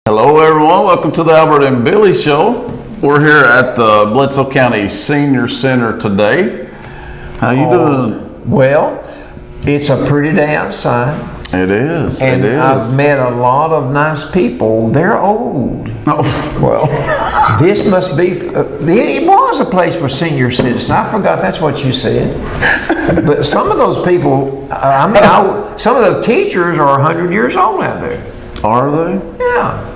Hello everyone, welcome to the Albert and Billy Show. We're here at the Bledsoe County Senior Center today. How you doing? Well, it's a pretty day outside. It is, and it is. I've met a lot of nice people. They're old. Oh, well. This must be, it was a place for senior citizens. I forgot that's what you said. But some of those people, some of the teachers are 100 years old out there. Are they? Yeah.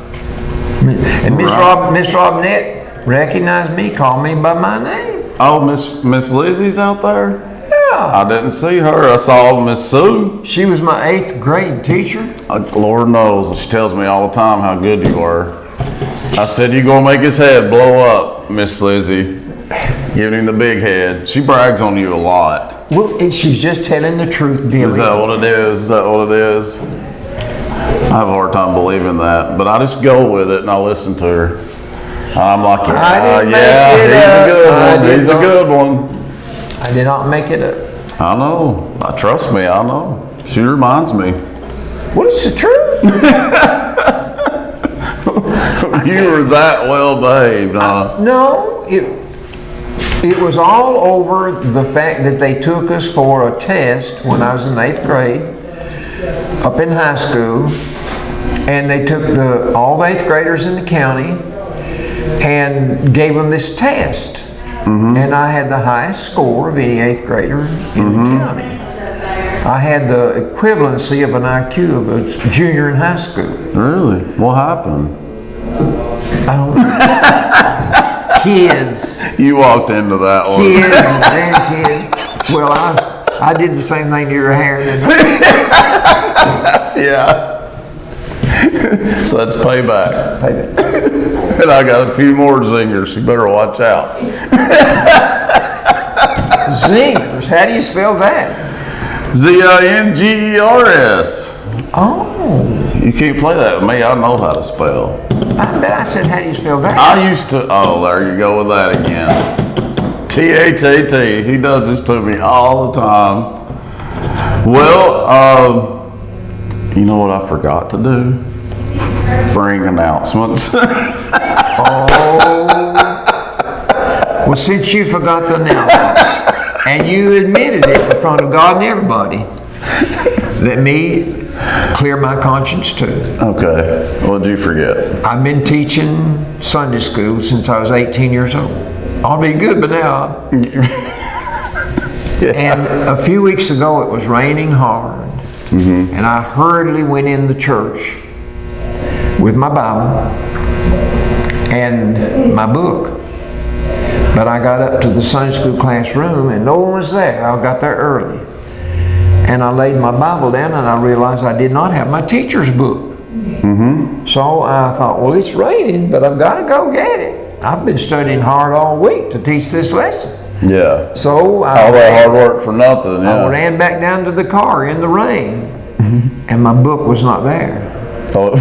And Miss Robinette recognized me, called me by my name. Oh, Miss Lizzie's out there? Yeah. I didn't see her. I saw Miss Sue. She was my 8th grade teacher. Lord knows, she tells me all the time how good you are. I said, you gonna make his head blow up, Miss Lizzie. Giving him the big head. She brags on you a lot. Well, and she's just telling the truth, Billy. Is that what it is? Is that what it is? I have a hard time believing that, but I just go with it and I listen to her. I'm like, he's a good one. I did not make it up. I know. Trust me, I know. She reminds me. What is the truth? You were that well behaved, huh? No, it was all over the fact that they took us for a test when I was in 8th grade up in high school, and they took all the 8th graders in the county and gave them this test. Mm-hmm. And I had the highest score of any 8th grader in the county. I had the equivalency of an IQ of a junior in high school. Really? What happened? I don't know. Kids. You walked into that one. Kids and grandkids. Well, I did the same thing to your hair, didn't I? Yeah. So that's payback. Payback. And I got a few more zingers. You better watch out. Zingers? How do you spell that? Zingers. Oh. You can't play that with me. I know how to spell. I bet I said, how do you spell that? I used to. Oh, there you go with that again. T-H-A-T. He does this to me all the time. Well, you know what I forgot to do? Bring announcements. Oh. Well, since you forgot the announcements, and you admitted it in front of God and everybody, let me clear my conscience too. Okay. What did you forget? I've been teaching Sunday school since I was 18 years old. I'll be good by now. Yeah. And a few weeks ago, it was raining hard. Mm-hmm. And I hurriedly went in the church with my Bible and my book. But I got up to the Sunday school classroom and no one was there. I got there early. And I laid my Bible down and I realized I did not have my teacher's book. Mm-hmm. So I thought, well, it's raining, but I've got to go get it. I've been studying hard all week to teach this lesson. Yeah. So all that hard work for nothing. Yeah. I ran back down to the car in the rain, and my book was not there. Oh.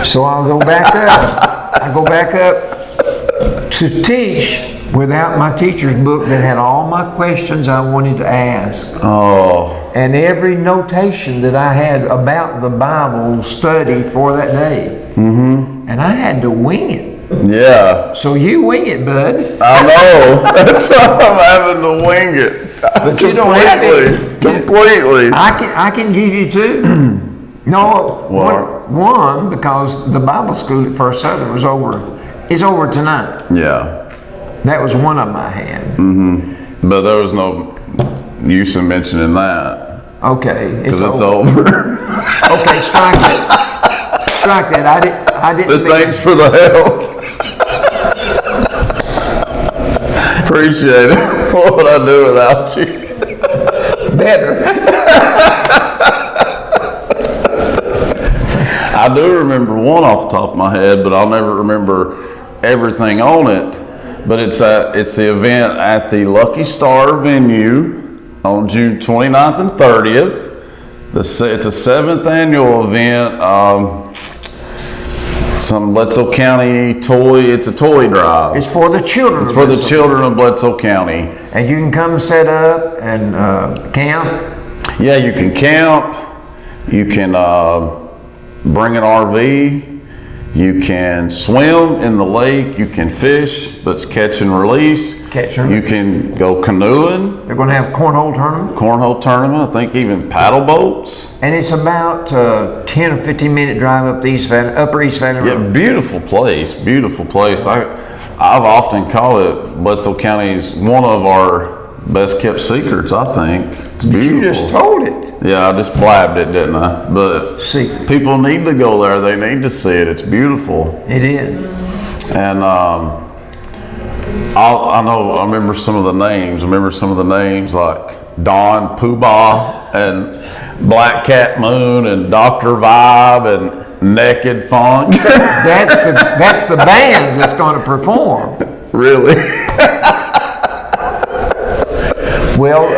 So I'll go back up. I go back up to teach without my teacher's book that had all my questions I wanted to ask. Oh. And every notation that I had about the Bible study for that day. Mm-hmm. And I had to wing it. Yeah. So you wing it, bud. I know. That's why I'm having to wing it. But you don't have it. Completely. I can give you two. No, one because the Bible school at First Southern was over. It's over tonight. Yeah. That was one of them I had. Mm-hmm. But there was no use in mentioning that. Okay. Because it's over. Okay, strike that. Strike that. I didn't. But thanks for the help. Appreciate it. What would I do without you? Better. I do remember one off the top of my head, but I'll never remember everything on it. But it's the event at the Lucky Star venue on June 29th and 30th. It's a 7th annual event. Some Bledsoe County it's a toy drive. It's for the children. It's for the children of Bledsoe County. And you can come set up and camp. Yeah, you can camp. You can bring an RV. You can swim in the lake, you can fish, but it's catch and release. Catch and You can go canoeing, They're going to have cornhole tournament. cornhole tournament, I think even paddle boats. And it's about 10 or 15 minute drive up the Upper East Valley Yeah, Road. beautiful place, beautiful place. I've often called it Bledsoe County's one of our best kept secrets, I think. It's beautiful. You just told it. Yeah, I just blabbed it, didn't I? But Secret. people need to go there. They need to see it. It's beautiful. It is. And I remember some of the names. I remember some of the names like Don Poobah and Black Cat Moon and Dr. Vibe and Naked Funk. That's the bands that's going to perform. Really? Well,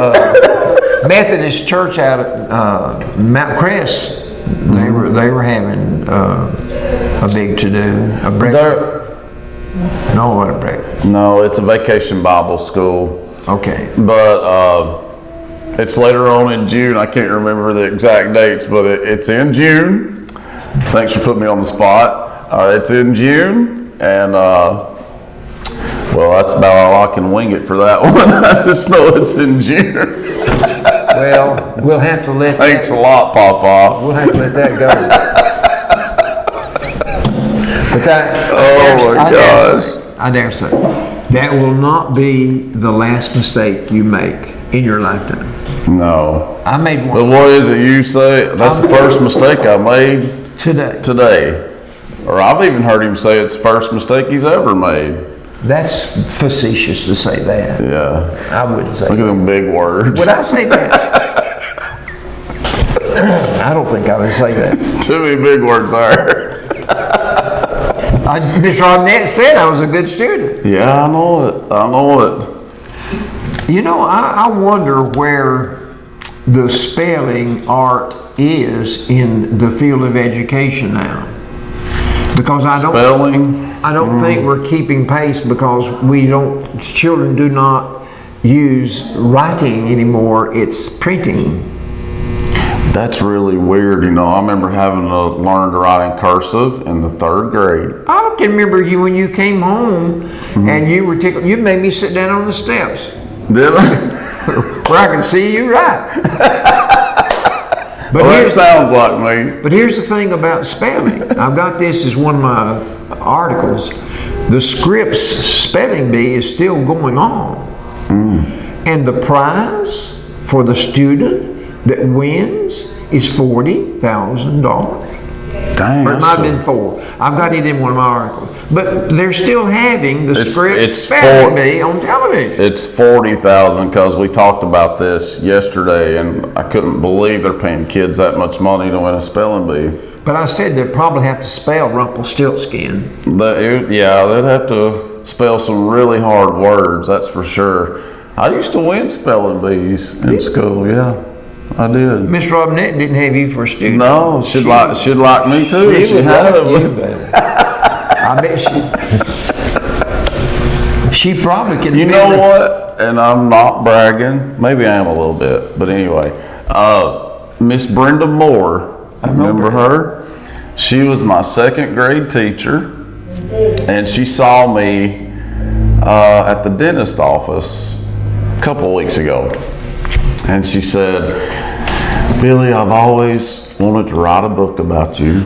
Methodist Church out at Mount Crest, they were having a big to-do. A breakfast. No, what a breakfast. No, it's a vacation Bible school. Okay. But it's later on in June. I can't remember the exact dates, but it's in June. Thanks for putting me on the spot. It's in June, and well, that's about all I can wing it for that one. I just know it's in June. Well, we'll have to let Thanks a lot, Papa. We'll have to let that go. But I dare say, that will not be the last mistake you make in your lifetime. No. I made one. But what is it you say? That's the first mistake I made today. Or I've even heard him say it's the first mistake he's ever made. That's facetious to say that. Yeah. I wouldn't say Look at that. them big words. Would I say that? I don't think I would say that. Too many big words there. Mr. Robinette said I was a good student. Yeah, I know it. You know, I wonder where the spelling art is in the field of education now. Because I don't think we're keeping pace because children do not use writing anymore, it's printing. That's really weird, you know. I remember having to learn to write in cursive in the 3rd grade. I can remember you when you came home and you were tickled. You made me sit down on the steps. Did I? Where I could see you write. But Well, that sounds like me. But here's the thing about spelling. I've got this as one of my articles. The Scripps Spelling Bee is still going on. And the prize for the student that wins is $40,000. Dang. Or it might have been 4. I've got it in one of my articles. But they're still having the Scripps Spelling Bee on television. It's 40,000 because we talked about this yesterday, and I couldn't believe they're paying kids that much money to win a spelling bee. But I said they'd probably have to spell Rumpelstiltskin. Yeah, they'd have to spell some really hard words, that's for sure. I used to win spelling bees in school, yeah. I did. Miss Robinette didn't have you for a student. No, she'd like me too if she had them. I bet she probably can. You know what? And I'm not bragging. Maybe I am a little bit, but anyway. Miss Brenda Moore, remember her? She was my 2nd grade teacher, and she saw me at the dentist office a couple weeks ago. And she said, "Billy, I've always wanted to write a book about you."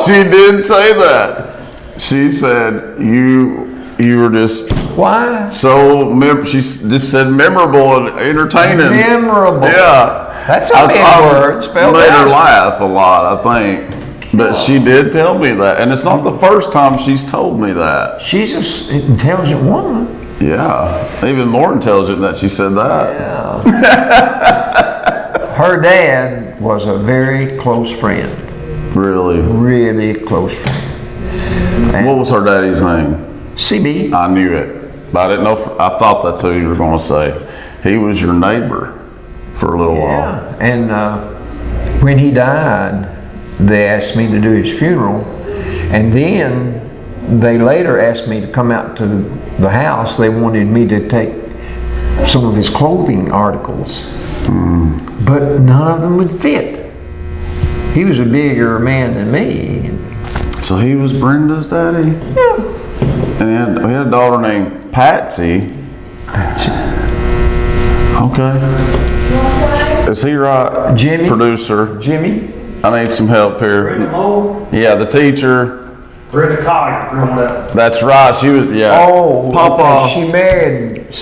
She did say that. She said, you were just Why? she just said memorable and entertaining. Memorable. Yeah. That's a big word. Spelled made her out. laugh a lot, I think. But she did tell me that. And it's not the first time she's told me that. She's an intelligent woman. Yeah. Even more intelligent that she said that. Yeah. Her dad was a very close friend. Really? Really close friend. And What was her daddy's name? CB. I knew it. But I didn't know. I thought that's who you were going to say. He was your neighbor for a little while. Yeah. And when he died, they asked me to do his funeral. And then they later asked me to come out to the house. They wanted me to take some of his clothing articles. But none of them would fit. He was a bigger man than me. So he was Brenda's daddy? Yeah. And we had a daughter named Patsy. Okay. Is he right? Jimmy? Producer. Jimmy? I need some help here. Yeah, the teacher. Brenda College growing up. That's right. She was, yeah. Oh, Papa. she married,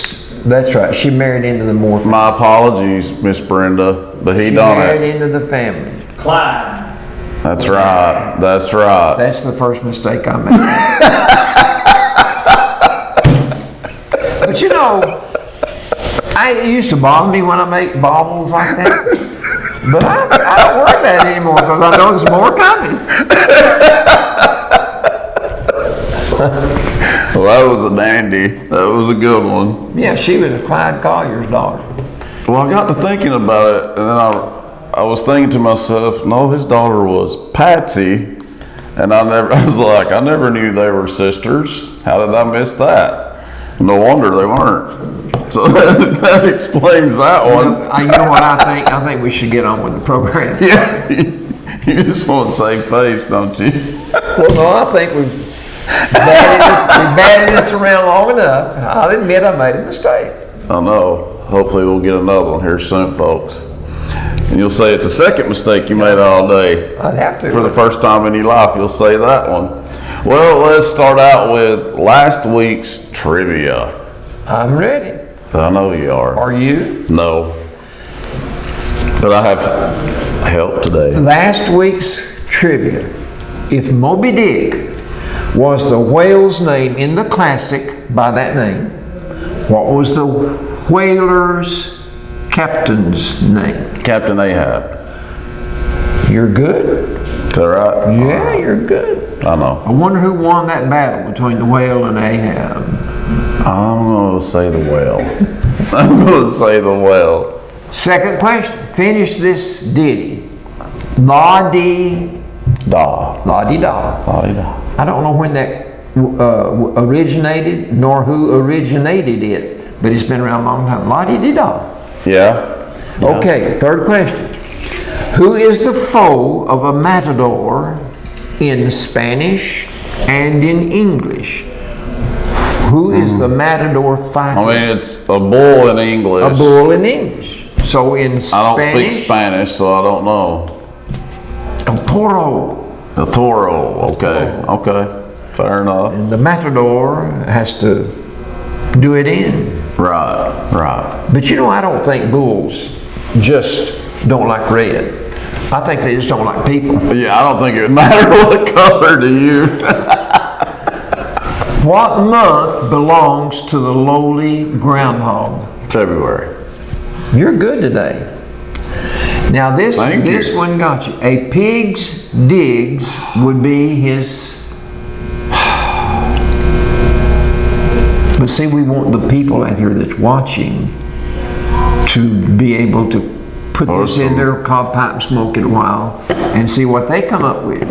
that's right, she married into the Moore family. My apologies, Miss Brenda, but he She done married it. into the family. Clyde. That's right. That's right. That's the first mistake I made. But you know, it used to bother me when I make baubles like that. But I don't worry about it anymore because I know there's more coming. Well, that was a dandy. That was a good one. Yeah, she was Clyde Collier's daughter. Well, I got to thinking about it, and then I was thinking to myself, no, his daughter was Patsy, and I was like, I never knew they were sisters. How did I miss that? No wonder they weren't. So that explains that one. You know what I think? I think we should get on with the program. Yeah, you just want to save face, don't you? Well, no, I think we've batted this around long enough. I'll admit I made a mistake. I know. Hopefully we'll get another one here soon, folks. And you'll say it's the second mistake you made all day. I'd have to. For the first time in your life, you'll say that one. Well, let's start out with last week's trivia. I'm ready. I know you are. Are you? No. But I have help today. Last week's trivia. If Moby Dick was the whale's name in the classic by that name, what was the whaler's captain's name? Captain Ahab. You're good. Is that right? Yeah, you're good. I know. I wonder who won that battle between the whale and Ahab. I'm going to say the whale. I'm going to say the whale. Second question. Finish this ditty. La-dee-da. La-di-da. I don't know when that originated, nor who originated it, but it's been around a long time. La-dee-dee-da. Yeah. Okay, third question. Who is the foe of a matador in Spanish and in English? Who is the matador fighter? I mean, it's a bull in English. A bull in English. So in Spanish. I don't speak Spanish, so I don't know. El toro. The toro. Okay. Okay. Fair enough. And the matador has to do it in. Right. Right. But you know, I don't think bulls just don't like red. I think they just don't like people. Yeah, I don't think it would matter what color to you. What month belongs to the lowly groundhog? February. You're good today. Now this one got you. A pig's digs would be his. But see, we want the people out here that's watching to be able to put this in their cob pipe and smoke it a while and see what they come up with.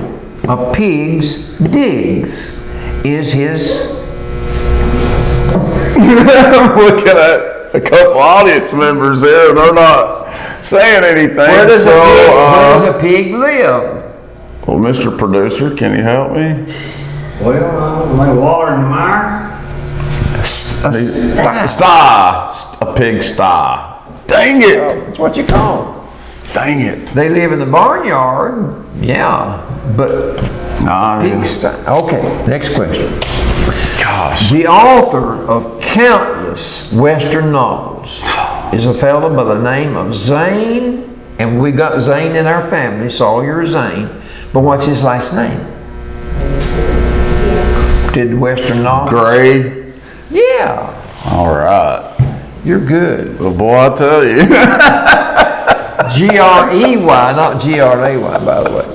A pig's digs is his. I'm looking at a couple audience members there. They're not saying anything. Where does a pig live? Well, Mr. Producer, can you help me? Well, my water in the mire. A pig sty. Dang it! That's what you call them. Dang it! They live in the barnyard, yeah, but pigsty. Okay, next question. Gosh. The author of countless Western novels is a fellow by the name of Zane, and we got Zane in our family, Sawyer Zane. But what's his last name? Did Western novels? Gray. Yeah. All right. You're good. Well, boy, I tell you. G-R-E-Y, not G-R-A-Y, by the way.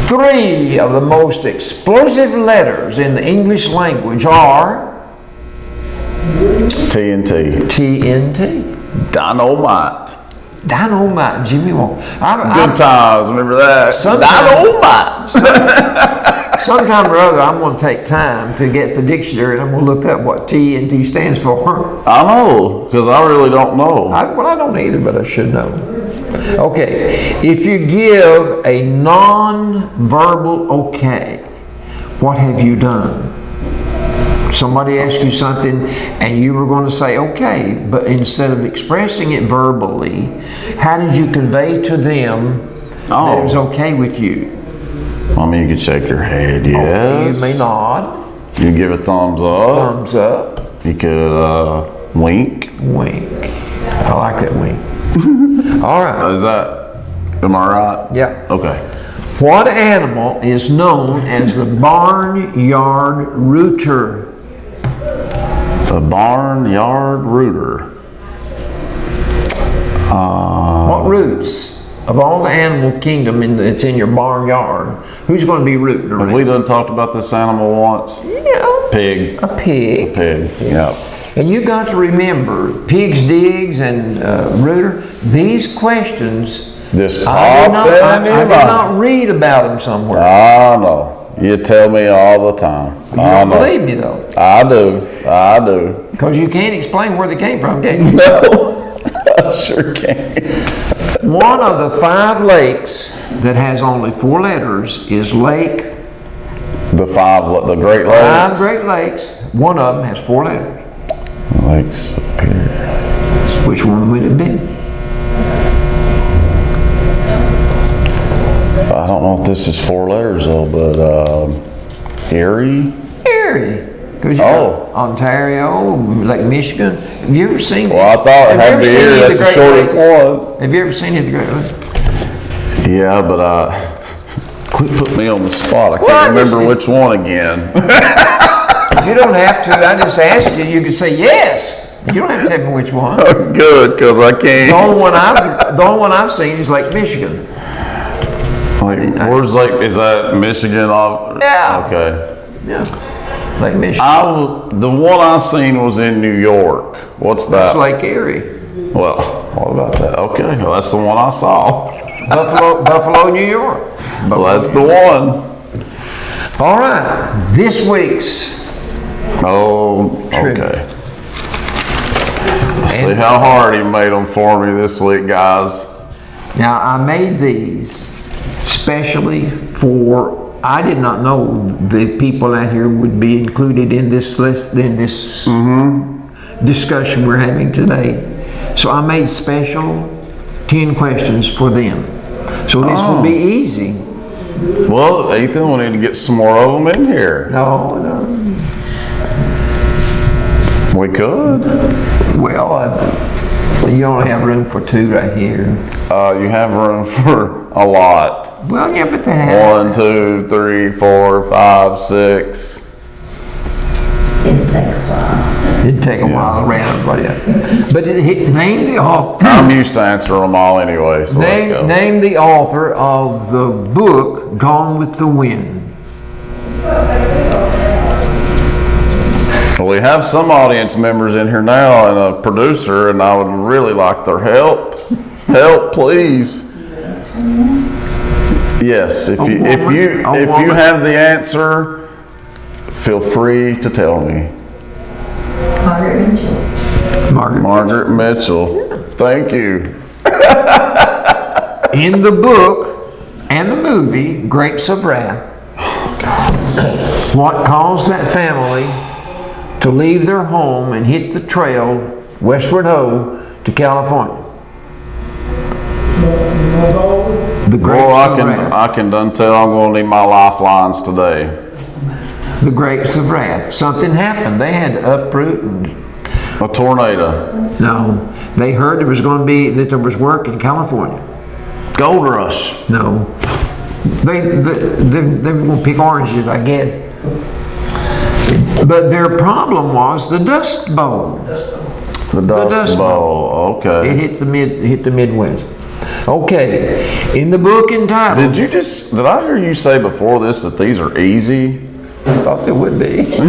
3 of the most explosive letters in the English language are TNT. TNT. Dynamite. Dynamite, Jimmy Walker. Good times, remember that? Dynamite. Sometime or other, I'm going to take time to get the dictionary and I'm going to look up what T&T stands for. I know, because I really don't know. Well, I don't either, but I should know. Okay, if you give a non-verbal okay, what have you done? Somebody asked you something and you were going to say okay, but instead of expressing it verbally, how did you convey to them that it was okay with you? I mean, you could shake your head, yes. Okay, you may nod. You give a thumbs up. Thumbs up. You could wink. Wink. I like that wink. All right. Am I right? Yeah. Okay. What animal is known as the barnyard rooter? The barnyard rooter. What roots? Of all the animal kingdom that's in your barnyard, who's going to be rooting around? Have we done talked about this animal once? Yeah. Pig. A pig. Pig, yeah. And you got to remember, pigs, digs, and rooter, these questions, This I pop did not read about them somewhere. I know. You tell me all the time. You don't believe me though. I do. Because you can't explain where they came from, can you? No, I sure can't. One of the 5 lakes that has only 4 letters is Lake. The Great Lakes. 5 Great Lakes. One of them has 4 letters. Lake Superior. Which one would it be? I don't know if this is 4 letters though, but Erie. Erie. Because you got Ontario, Lake Michigan. Have you ever seen? Well, I thought it had to be Erie. That's the shortest one. Have you ever seen it, the Great Lakes? Yeah, but quit putting me on the spot. I can't remember which one again. You don't have to. I just asked you. You could say yes. You don't have to tell me which one. Good, because I can't. The only one I've seen is Lake Michigan. Where's is that Michigan? Yeah. Okay. Yeah. Lake Michigan. The one I seen was in New York. What's that? It's Lake Erie. Well, what about that? Okay, well, that's the one I saw. Buffalo, New York. Well, that's the one. All right. This week's. Oh, okay. See how hard he made them for me this week, guys. Now, I made these specially for. I did not know the people out here would be included in this list, in this discussion we're having today. So I made special 10 questions for them. So this will be easy. Well, Ethan, we need to get some more of them in here. No. We could. Well, you only have room for 2 right here. You have room for a lot. Well, yeah, but they have. 1, 2, 3, 4, 5, 6. It'd take a while around, but name the author. I'm used to answering them all anyway, so let's go. Name the author of the book Gone with the Wind. Well, we have some audience members in here now and a producer, and I would really like their help. Help, please. Yes, if you have the answer, feel free to tell me. Margaret Mitchell. Thank you. In the book and the movie Grapes of Wrath, what caused that family to leave their home and hit the trail westward ho to California? The grapes of wrath. I can done tell I'm going to need my lifelines today. The grapes of wrath. Something happened. They had to uproot. A tornado. No, they heard there was work in California. Gold rush. No, they were going to pick oranges, I guess. But their problem was the Dust Bowl. The Dust Bowl. Okay. It hit the Midwest. Okay, in the book entitled. Did I hear you say before this that these are easy? I thought they would be.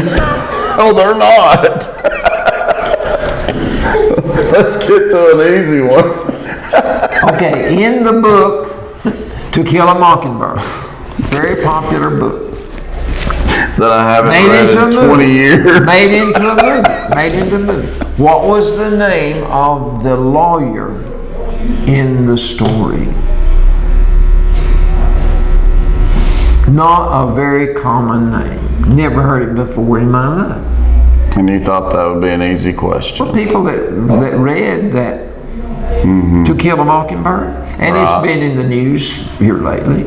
Oh, they're not. Let's get to an easy one. Okay, in the book To Kill a Mockingbird, very popular book. that I haven't Made read into in a 20 movie. years. Made into a movie. Made into a movie. What was the name of the lawyer in the story? Not a very common name. Never heard it before in my life. And you thought that would be an easy question. For people that read that To Kill a Mockingbird, and Right. it's been in the news here lately.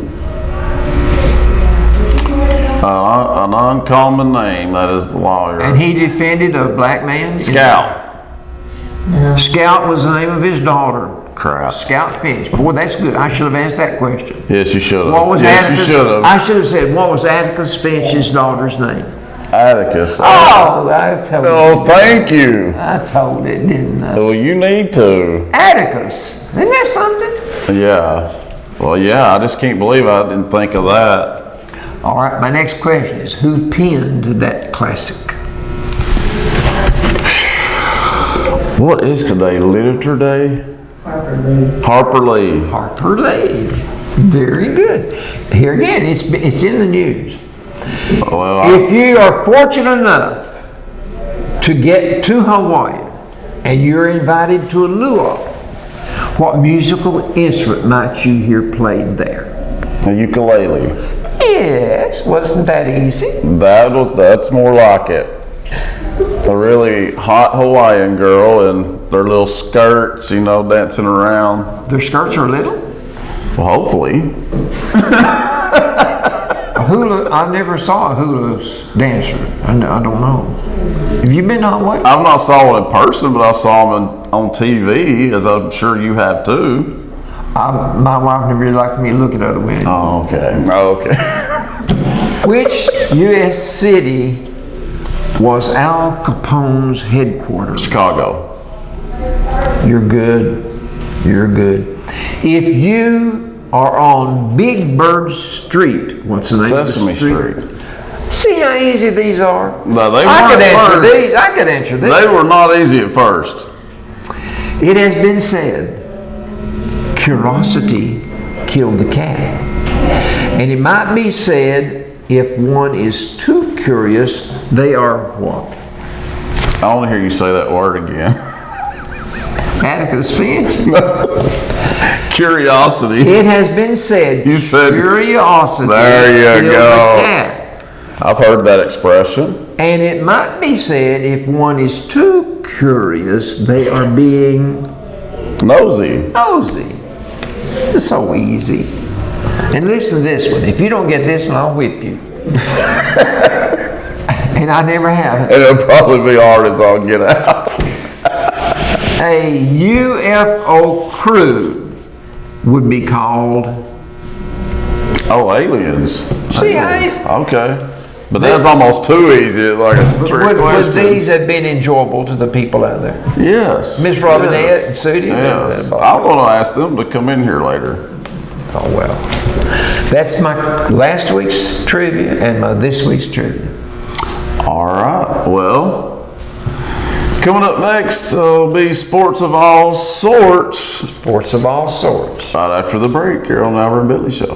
An uncommon name, that is the lawyer. And he defended a black man. Scout. Scout was the name of his daughter. Crap. Scout Finch. Boy, that's good. I should have asked that question. Yes, you should have. What was yes, Atticus? you should have. I should have said, what was Atticus Finch's daughter's name? Atticus. Oh, I told Oh, it. thank you. I told it, didn't I? Well, you need to. Atticus. Isn't that something? Yeah. Well, yeah, I just can't believe I didn't think of that. All right, my next question is, who penned that classic? What is today? Literature Day? Harper Lee. Harper Lee. Harper Lee. Very good. Here again, it's in the news. Well, If you are fortunate enough to get to Hawaii and you're invited to a luau, what musical instrument might you hear played there? a ukulele. Yes, wasn't that easy? That's more like it. A really hot Hawaiian girl in their little skirts, dancing around. Their skirts are little. Well, hopefully. A hula, I never saw a hula dancer. I don't know. Have you been to Hawaii? I've not saw one in person, but I saw them on TV, as I'm sure you have too. My wife never really liked me to look at other women. Oh, okay. Okay. Which U.S. city was Al Capone's headquarters? Chicago. You're good. You're good. If you are on Big Bird Street, what's the name Sesame of the street? Street. See how easy these are? No, they I weren't could answer first. these. I could answer these. They were not easy at first. It has been said, curiosity killed the cat. And it might be said, if one is too curious, they are what? I want to hear you say that word again. Atticus Finch. Curiosity. It has been said, You said- curiosity There you killed go. the cat. I've heard that expression. And it might be said, if one is too curious, they are being Nosy. nosy. It's so easy. And listen to this one. If you don't get this one, I'll whip you. And I never have. And it'll probably be hard as all get out. A UFO crew would be called. Oh, aliens. See, Aliens. Okay. But that's almost too easy. It's like a trick Would question. these have been enjoyable to the people out there? Yes. Miss Robinette Yes. and Sudie? Yes. I'm going to ask them to come in here later. Oh, well. That's my last week's trivia and my this week's trivia. All right. Well, coming up next will be sports of all sorts. Sports of all sorts. Right after the break here on the Albert and Billy Show.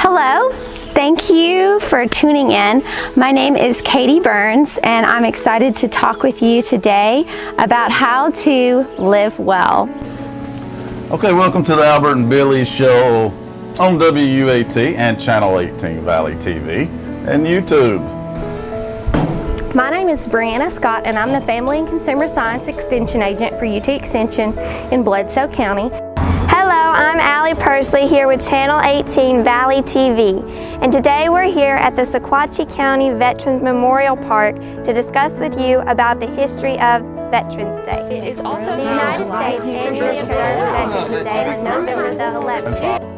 Hello, thank you for tuning in. My name is Katie Burns and I'm excited to talk with you today about how to live well. Okay, welcome to the Albert and Billy Show on WUAT and Channel 18 Valley TV and YouTube. My name is Brianna Scott and I'm the Family and Consumer Science Extension Agent for UT Extension in Bledsoe County. Hello, I'm Allie Pursley here with Channel 18 Valley TV, and today we're here at the Sequatchie County Veterans Memorial Park to discuss with you about the history of Veterans Day. It is also The United States annually observes Veterans Day on November the 11th.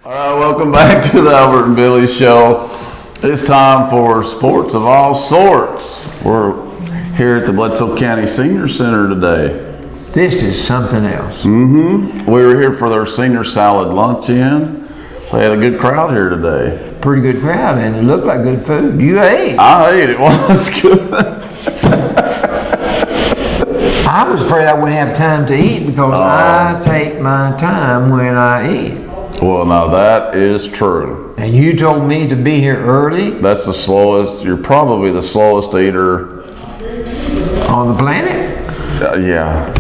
All right, welcome back to the Albert and Billy Show. It's time for sports of all sorts. We're here at the Bledsoe County Senior Center today. This is something else. We were here for their senior salad luncheon. They had a good crowd here today. Pretty good crowd, and it looked like good food. You ate. I ate it. Was good. I was afraid I wouldn't have time to eat because I take my time when I eat. Well, now that is true. And you told me to be here early That's the slowest. You're probably the slowest eater. on the planet. Yeah.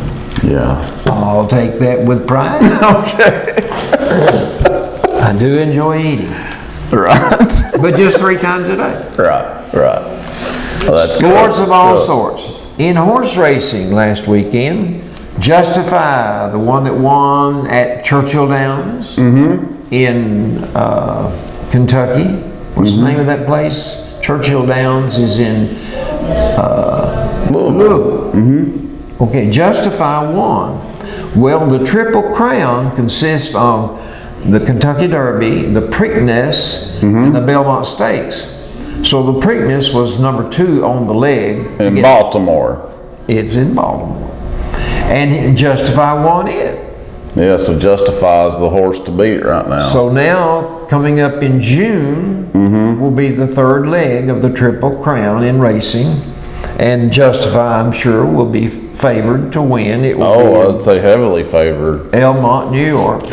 I'll take that with pride. Okay. I do enjoy eating, Right. but just 3 times a day. Right. Well, that's Sports good. of all That's good. sorts. In horse racing last weekend, Justify, the one that won at Churchill Downs in Kentucky. What's the name of that place? Churchill Downs is in Louisville. Okay, Justify won. Well, the Triple Crown consists of the Kentucky Derby, the Preakness, and the Belmont Stakes. So the Preakness was number 2 on the leg. In Baltimore. It's in Baltimore. And Justify won it. Yeah, so Justify is the horse to beat right now. So now, coming up in June, will be the 3rd leg of the Triple Crown in racing. And Justify, I'm sure, will be favored to win. It will I'd say heavily favored. be Elmont, New York.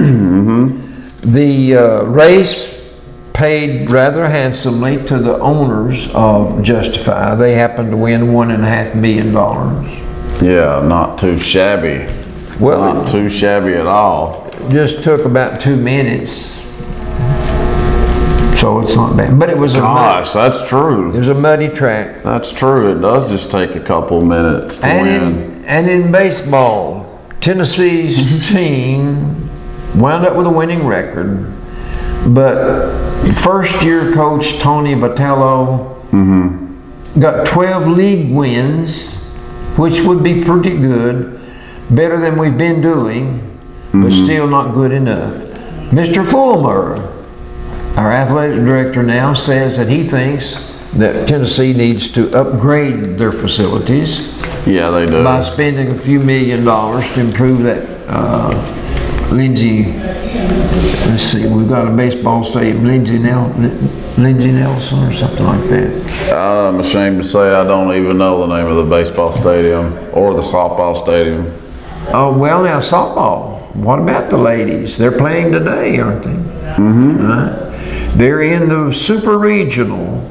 The race paid rather handsomely to the owners of Justify. They happened to win $1.5 million. Yeah, not too shabby. Well, Not too shabby at all. it just took about 2 minutes. So it's not bad. But it was Gosh, that's true. a muddy track. That's true. It does just take a couple minutes to win. And in baseball, Tennessee's team wound up with a winning record. But first-year coach Tony Vitello got 12 league wins, which would be pretty good, better than we've been doing, but still not good enough. Mr. Fulmer, our athletic director now, says that he thinks that Tennessee needs to upgrade their facilities Yeah, they do. by spending a few $1 million to improve that Lindsay, let's see, we've got a baseball stadium, Lindsay Nelson or something like that. I'm ashamed to say I don't even know the name of the baseball stadium or the softball stadium. Oh, well now softball, what about the ladies? They're playing today, aren't they? Right? They're in the super regional,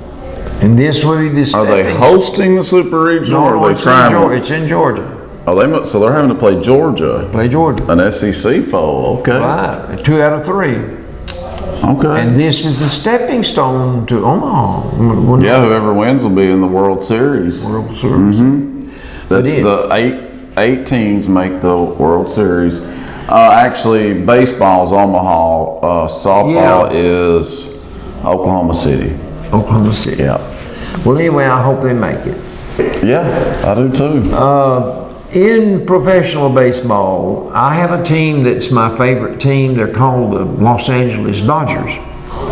and this will be the Are they hosting the Super Regional or are they trying? It's in Georgia. Oh, so they're having to play Georgia, Play Georgia. an SEC foe. Okay. Right, 2 out of 3. Okay. And this is the stepping stone to Omaha. Yeah, whoever wins will be in the World Series. World Series. That's the eight teams make the World Series. Actually, baseball's Omaha. Softball is Oklahoma City. Oklahoma City. Yeah. Well, anyway, I hope they make it. Yeah, I do too. In professional baseball, I have a team that's my favorite team. They're called the Los Angeles Dodgers.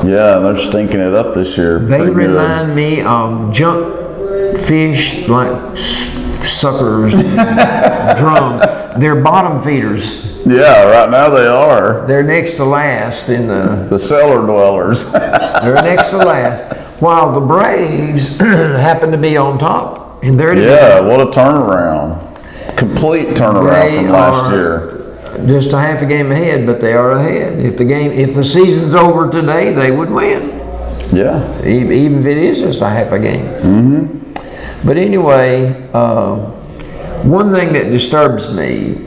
Yeah, they're stinking it up this year. They Pretty good. remind me of junk fish, like suckers, drum. They're bottom feeders. Yeah, right now they are. They're next to last in the. The cellar dwellers. They're next to last, while the Braves happen to be on top in their Yeah, division. what a turnaround. Complete turnaround They from last are year. just a half a game ahead, but they are ahead. If the season's over today, they would win. Yeah. Even if it is just a half a game. But anyway, one thing that disturbs me,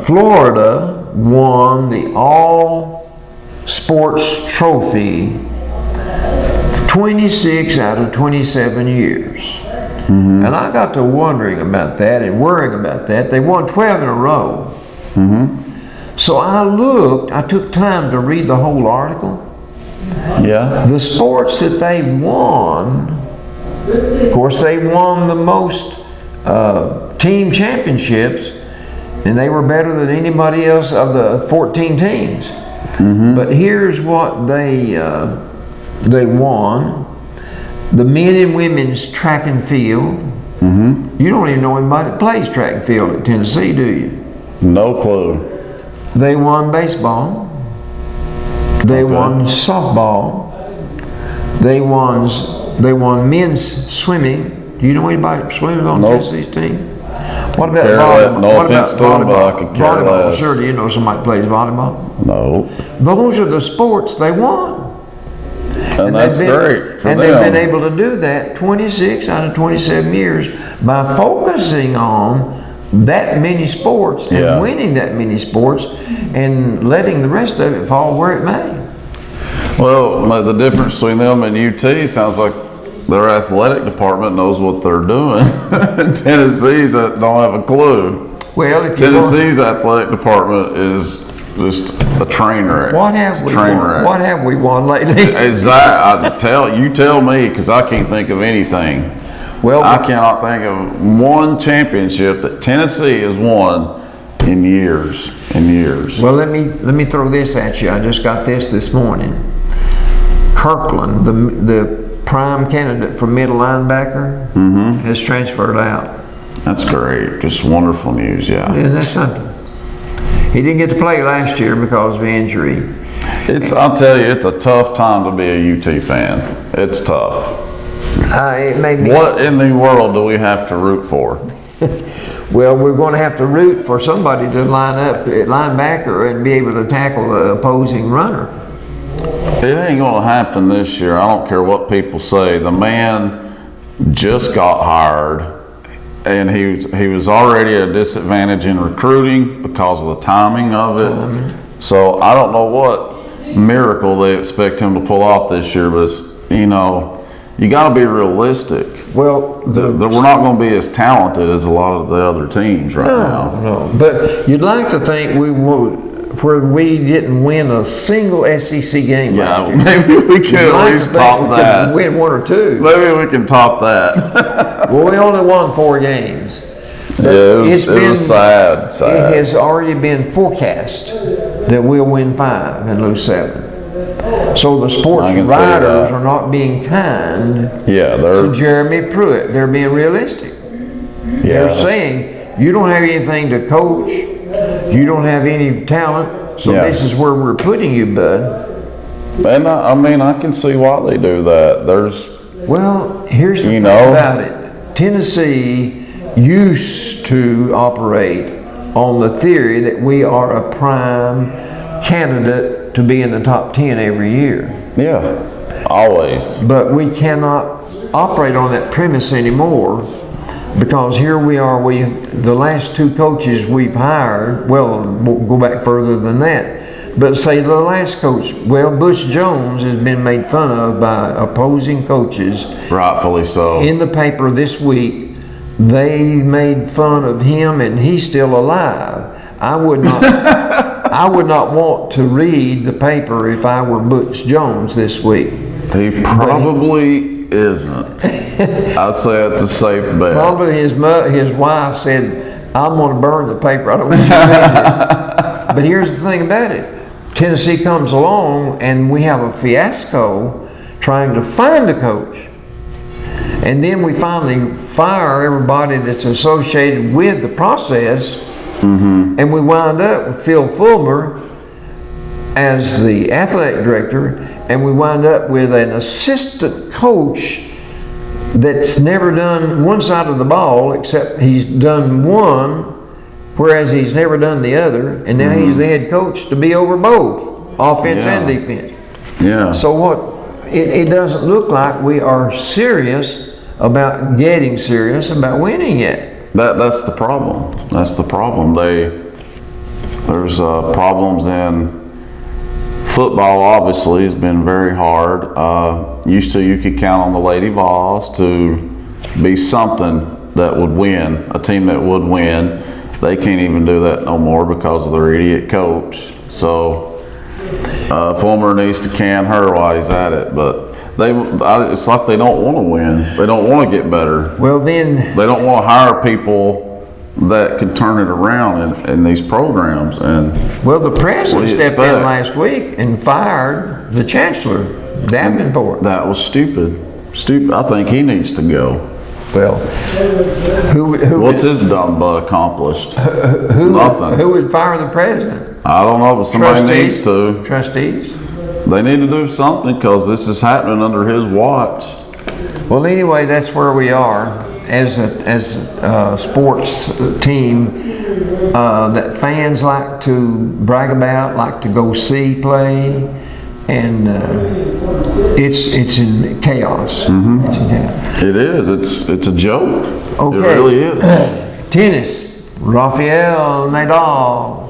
Florida won the all sports trophy 26 out of 27 years. And I got to wondering about that and worrying about that. They won 12 in a row. So I took time to read the whole article. Yeah. The sports that they won, of course, they won the most team championships, and they were better than anybody else of the 14 teams. But here's what they won. The men and women's track and field. You don't even know anybody that plays track and field at Tennessee, do you? No clue. They won baseball. They won softball. They won men's swimming. Do you know anybody that swims on Nope. Tennessee's team? What about Care less. volleyball? No What offense about to 'em, but I volleyball? could care Volleyball, less. sure. Do you know somebody that plays volleyball? No. Those are the sports they won. And that's great for and them. they've been able to do that 26 out of 27 years by focusing on that many sports and Yeah. winning that many sports and letting the rest of it fall where it may. Well, the difference between them and UT sounds like their athletic department knows what they're doing. Tennessee's that don't have a clue. Well, if you Tennessee's athletic department is just a train wreck. what have we Train won? wreck. What have we won lately? You tell me, because I can't think of anything. Well, I cannot think of one championship that Tennessee has won in years and years. well, let me throw this at you. I just got this morning. Kirkland, the prime candidate for middle linebacker, has transferred out. That's great. Just wonderful news, yeah. And that's something. He didn't get to play last year because of injury. I'll tell you, it's a tough time to be a UT fan. It's tough. It made me. What in the world do we have to root for? Well, we're going to have to root for somebody to line up at linebacker and be able to tackle the opposing runner. It ain't gonna happen this year. I don't care what people say. The man just got hired, and he was already at a disadvantage in recruiting because of the timing of it. So I don't know what miracle they expect him to pull off this year, but you got to be realistic. Well, We're not going to be as talented as a lot of the other teams right now. no. But you'd like to think we would, where we didn't win a single SEC game last Yeah, year. maybe we You'd can like at to least think top we could that. win one or two. Maybe we can top that. Well, we only won 4 games. But Yeah, it was sad. It has already been forecast that we'll win 5 and lose 7. So the sports I can see writers that. are not being kind Yeah, to Jeremy Pruitt. They're being realistic. They're saying, you don't have anything to coach, you don't have any talent, so Yeah. this is where we're putting you, bud. And I can see why they do that. Well, here's the thing about it. Tennessee used to operate on the theory that we are a prime candidate to be in the top 10 every year. Yeah, always. But we cannot operate on that premise anymore, because here we are, the last 2 coaches we've hired, well, we'll go back further than that. But say the last coach, well, Butch Jones has been made fun of by opposing coaches. Rightfully so. In the paper this week, they made fun of him, and he's still alive. I would not I would not want to read the paper if I were Butch Jones this week. He probably isn't. I'd say it's a safe bet. Probably his wife said, I'm going to burn the paper. I don't want you to read it. But here's the thing about it. Tennessee comes along and we have a fiasco trying to find a coach. And then we finally fire everybody that's associated with the process. And we wind up with Phil Fulmer as the athletic director, and we wind up with an assistant coach that's never done one side of the ball, except he's done one, whereas he's never done the other, and now he's the head coach to be over both offense and defense. Yeah. So what? It doesn't look like we are serious about getting serious about winning yet. That's the problem. That's the problem. There's problems in football. Obviously, has been very hard. Used to, you could count on the Lady Vols to be something that would win, a team that would win. They can't even do that no more because of their idiot coach. So Fulmer needs to can her while he's at it, but it's like they don't want to win. They don't want to get better. Well, then They don't want to hire people that can turn it around in these programs. And well, the president What do you stepped in expect? last week and fired the chancellor, Davenport. that was stupid. Stupid. I think he needs to go. Well, What's his dumb butt accomplished? who Nothing. Who would fire the president? I don't know, but somebody Trustees? needs to. Trustees? They need to do something because this is happening under his watch. Well, anyway, that's where we are as a sports team that fans like to brag about, like to go see play, and it's in chaos. It's in chaos. It is. It's a joke. Okay. It really is. Tennis, Rafael Nadal.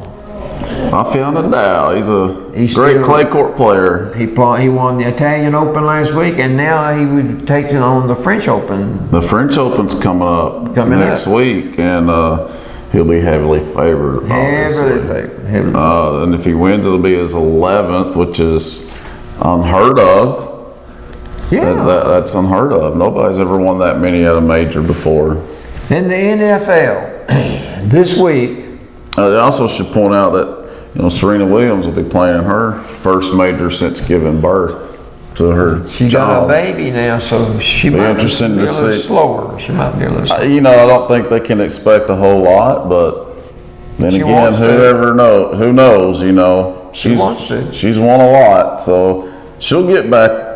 Rafael Nadal. He's a great still- clay court player. He won the Italian Open last week, and now he would take it on the French Open. The French Open's coming up next week, and he'll be heavily favored. Heavily obviously. favored. And if he wins, it'll be his 11th, which is unheard of. Yeah. That's unheard of. Nobody's ever won that many at a major before. In the NFL, this week, I also should point out that Serena Williams will be playing in her first major since giving birth to her she got a baby now, so she might be a interesting to little see. slower. She might be a little slower. I don't think they can expect a whole lot, but then She again, wants to. who knows, She wants to. She's won a lot, so she'll get back.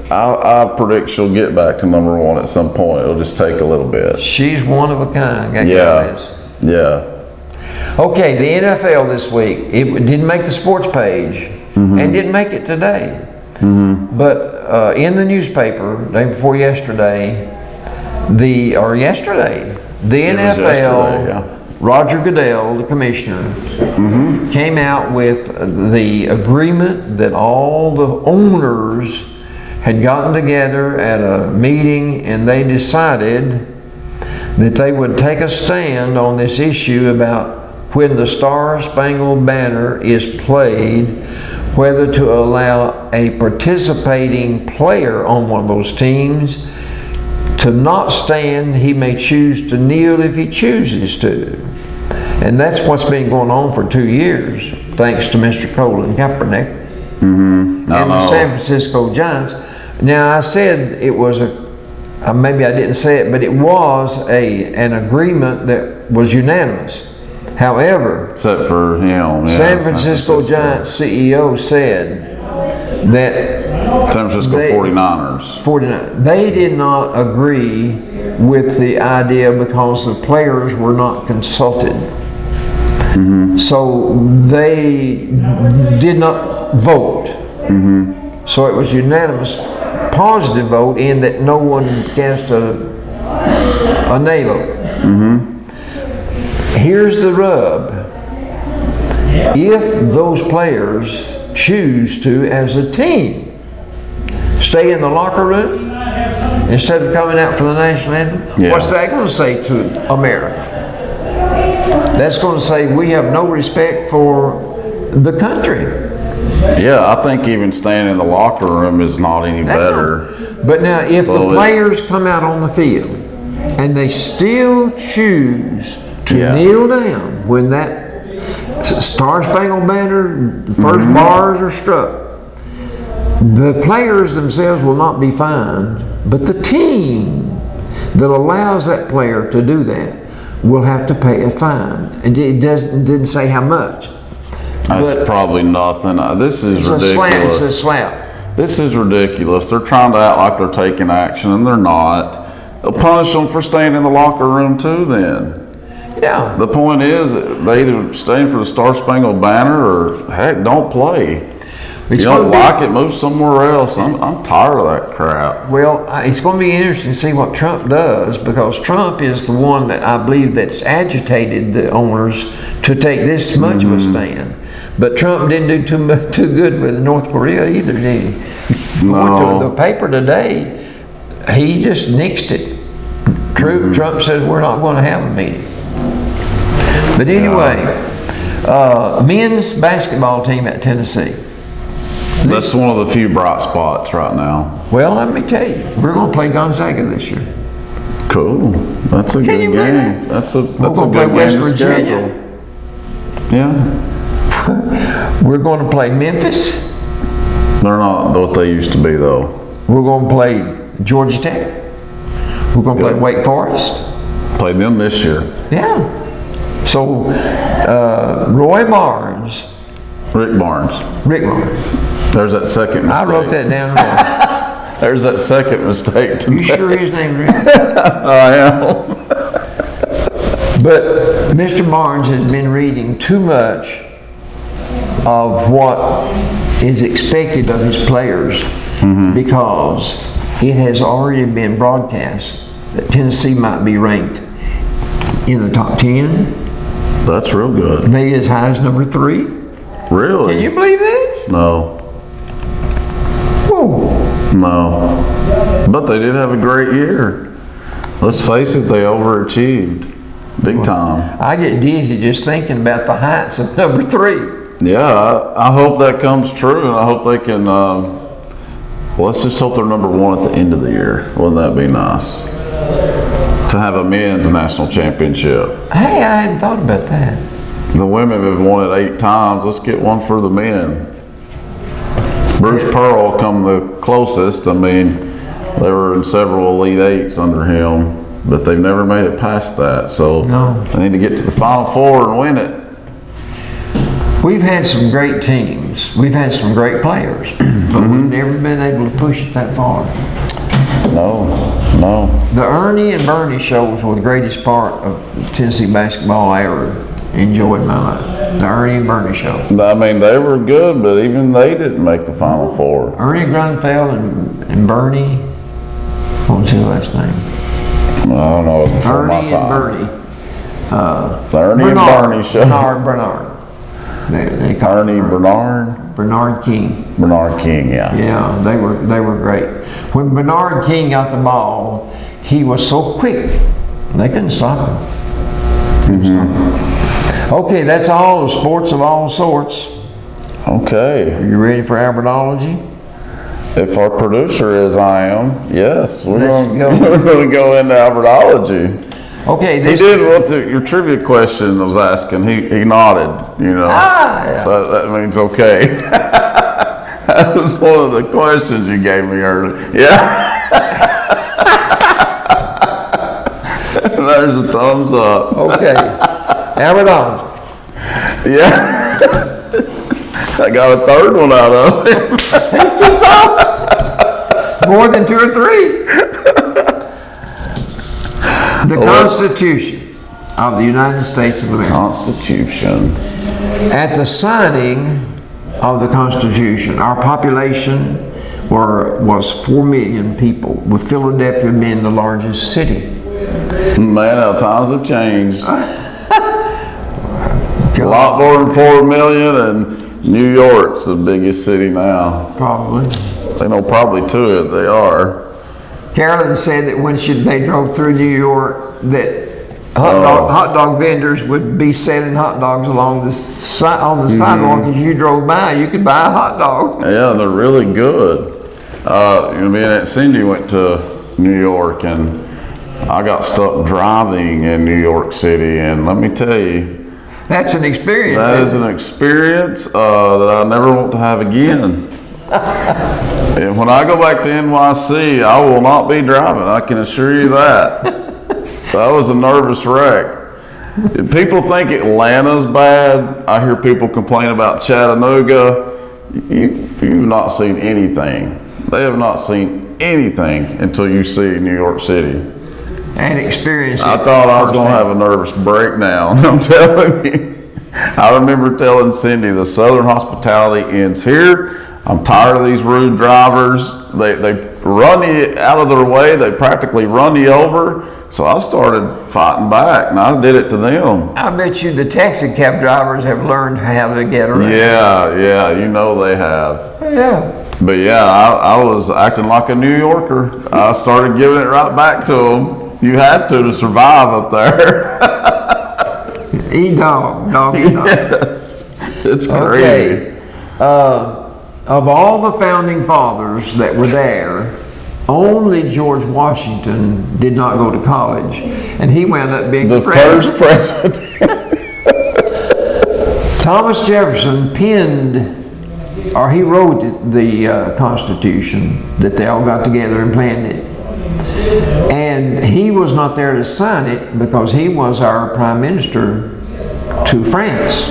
I predict she'll get back to number one at some point. It'll just take a little bit. She's one of a kind. That gal is. Yeah. Okay, the NFL this week. It didn't make the sports page, and didn't make it today. But in the newspaper, day before yesterday, the NFL, yesterday, yeah. Roger Goodell, the commissioner, came out with the agreement that all the owners had gotten together at a meeting, and they decided that they would take a stand on this issue about when the Star-Spangled Banner is played, whether to allow a participating player on one of those teams to not stand. He may choose to kneel if he chooses to. And that's what's been going on for 2 years, thanks to Mr. Colin Kaepernick and the San Francisco Giants. Now, I said it was maybe I didn't say it, but it was an agreement that was unanimous. However, Except for him. Yeah, San Francisco Giants CEO said that San Francisco 49ers. they did not agree with the idea because the players were not consulted. So they did not vote. So it was unanimous positive vote in that no one cast a nay vote. Here's the rub. if those players choose to, as a team, stay in the locker room instead of coming out for the national anthem, Yeah. what's that going to say to America? That's going to say we have no respect for the country. Yeah, I think even staying in the locker room is not any better. But now, if So the players come out on the field and they still choose to Yeah. kneel down when that Star Spangled Banner, the first bars are struck, the players themselves will not be fined, but the team that allows that player to do that will have to pay a fine. And it didn't say how much. That's probably nothing. This is It's a slap. It's a ridiculous. slap. This is ridiculous. They're trying to act like they're taking action and they're not. They'll punish them for staying in the locker room too then. Yeah. The point is, they either stay for the Star Spangled Banner or heck, don't play. If you don't like it, move somewhere else. I'm tired of that crap. Well, it's going to be interesting to see what Trump does, because Trump is the one that I believe that's agitated the owners to take this much of a stand. But Trump didn't do too good with North Korea either, did he? Went to the paper today, he just nixed it. Trump said we're not going to have a meeting. But anyway, men's basketball team at Tennessee. That's one of the few bright spots right now. Well, let me tell you, we're going to play Gonzaga this year. Cool. That's a good you believe game. That's a gonna good play game West to Virginia. schedule. Yeah. We're going to play Memphis. They're not what they used to be though. We're going to play Georgia Tech. We're going to play Wake Forest. Played them this year. Yeah. So, Roy Barnes, Rick Barnes. There's that second mistake. I wrote that down wrong. There's that second mistake today. You sure his name's Rick? I am. But Mr. Barnes has been reading too much of what is expected of his players, because it has already been broadcast that Tennessee might be ranked in the top 10, That's real good. maybe as high as number 3. Really? Can you believe this? No. Whoa. No. But they did have a great year. Let's face it, they overachieved. Big time. I get dizzy just thinking about the heights of number 3. Yeah, I hope that comes true, and I hope they can, let's just hope they're number 1 at the end of the year. Wouldn't that be nice? To have a men's national championship. Hey, I hadn't thought about that. The women have won it 8 times. Let's get one for the men. Bruce Pearl come the closest. I mean, they were in several Elite Eights under him, but they've never made it past that. So No. they need to get to the Final Four and win it. We've had some great teams. We've had some great players, but we've never been able to push it that far. No. The Ernie and Bernie shows were the greatest part of Tennessee basketball I ever enjoyed in my life. The Ernie and Bernie show. I mean, they were good, but even they didn't make the Final Four. Ernie Grunfeld and Bernie, what was his last name? I don't know. It was before my Ernie and time. Bernie. The Ernie and Bernie show. Bernard. They call Ernie him Bernard King. Bernard King, yeah. Yeah, they were great. When Bernard King got the ball, he was so quick, they couldn't stop him. Okay, that's all the sports of all sorts. Okay. Are you ready for Albertology? If our producer is, I am. Yes, we're Let's going go. to go into Albertology. Okay, He this did what your trivia question was asking. He nodded, you know. yeah. So that means okay. That was one of the questions you gave me earlier. Yeah. There's a thumbs up. Okay, Albertology. Yeah. I got a third one out of it. More than 2 or 3. The Constitution of the United States of America. Constitution. At the signing of the Constitution, our population was 4 million people, with Philadelphia being the largest city. Man, how times have changed. A lot more than 4 million, and New York's the biggest city now. Probably. They know probably too, they are. Carolyn said that when they drove through New York, that hot dog vendors would be selling hot dogs along on the sidewalk as you drove by. You could buy a hot dog. Yeah, they're really good. Me and Aunt Cindy went to New York, and I got stuck driving in New York City, and let me tell you, that's an experience. that is an experience that I never want to have again. And when I go back to NYC, I will not be driving, I can assure you that. That was a nervous wreck. People think Atlanta's bad. I hear people complain about Chattanooga. You've not seen anything. They have not seen anything until you see New York City. And experience it. I thought I was going to have a nervous breakdown, I'm telling you. I remember telling Cindy, the Southern hospitality ends here. I'm tired of these rude drivers. They run you out of their way. They practically run you over. So I started fighting back, and I did it to them. I bet you the taxi cab drivers have learned how to get around. Yeah, you know they have. Yeah. But yeah, I was acting like a New Yorker. I started giving it right back to them. You had to survive up there. Eat dog, dog eat dog. Yes, it's crazy. Okay. Of all the founding fathers that were there, only George Washington did not go to college, and he wound up being The first president. Thomas Jefferson he wrote the Constitution that they all got together and planned it. And he was not there to sign it because he was our prime minister to France.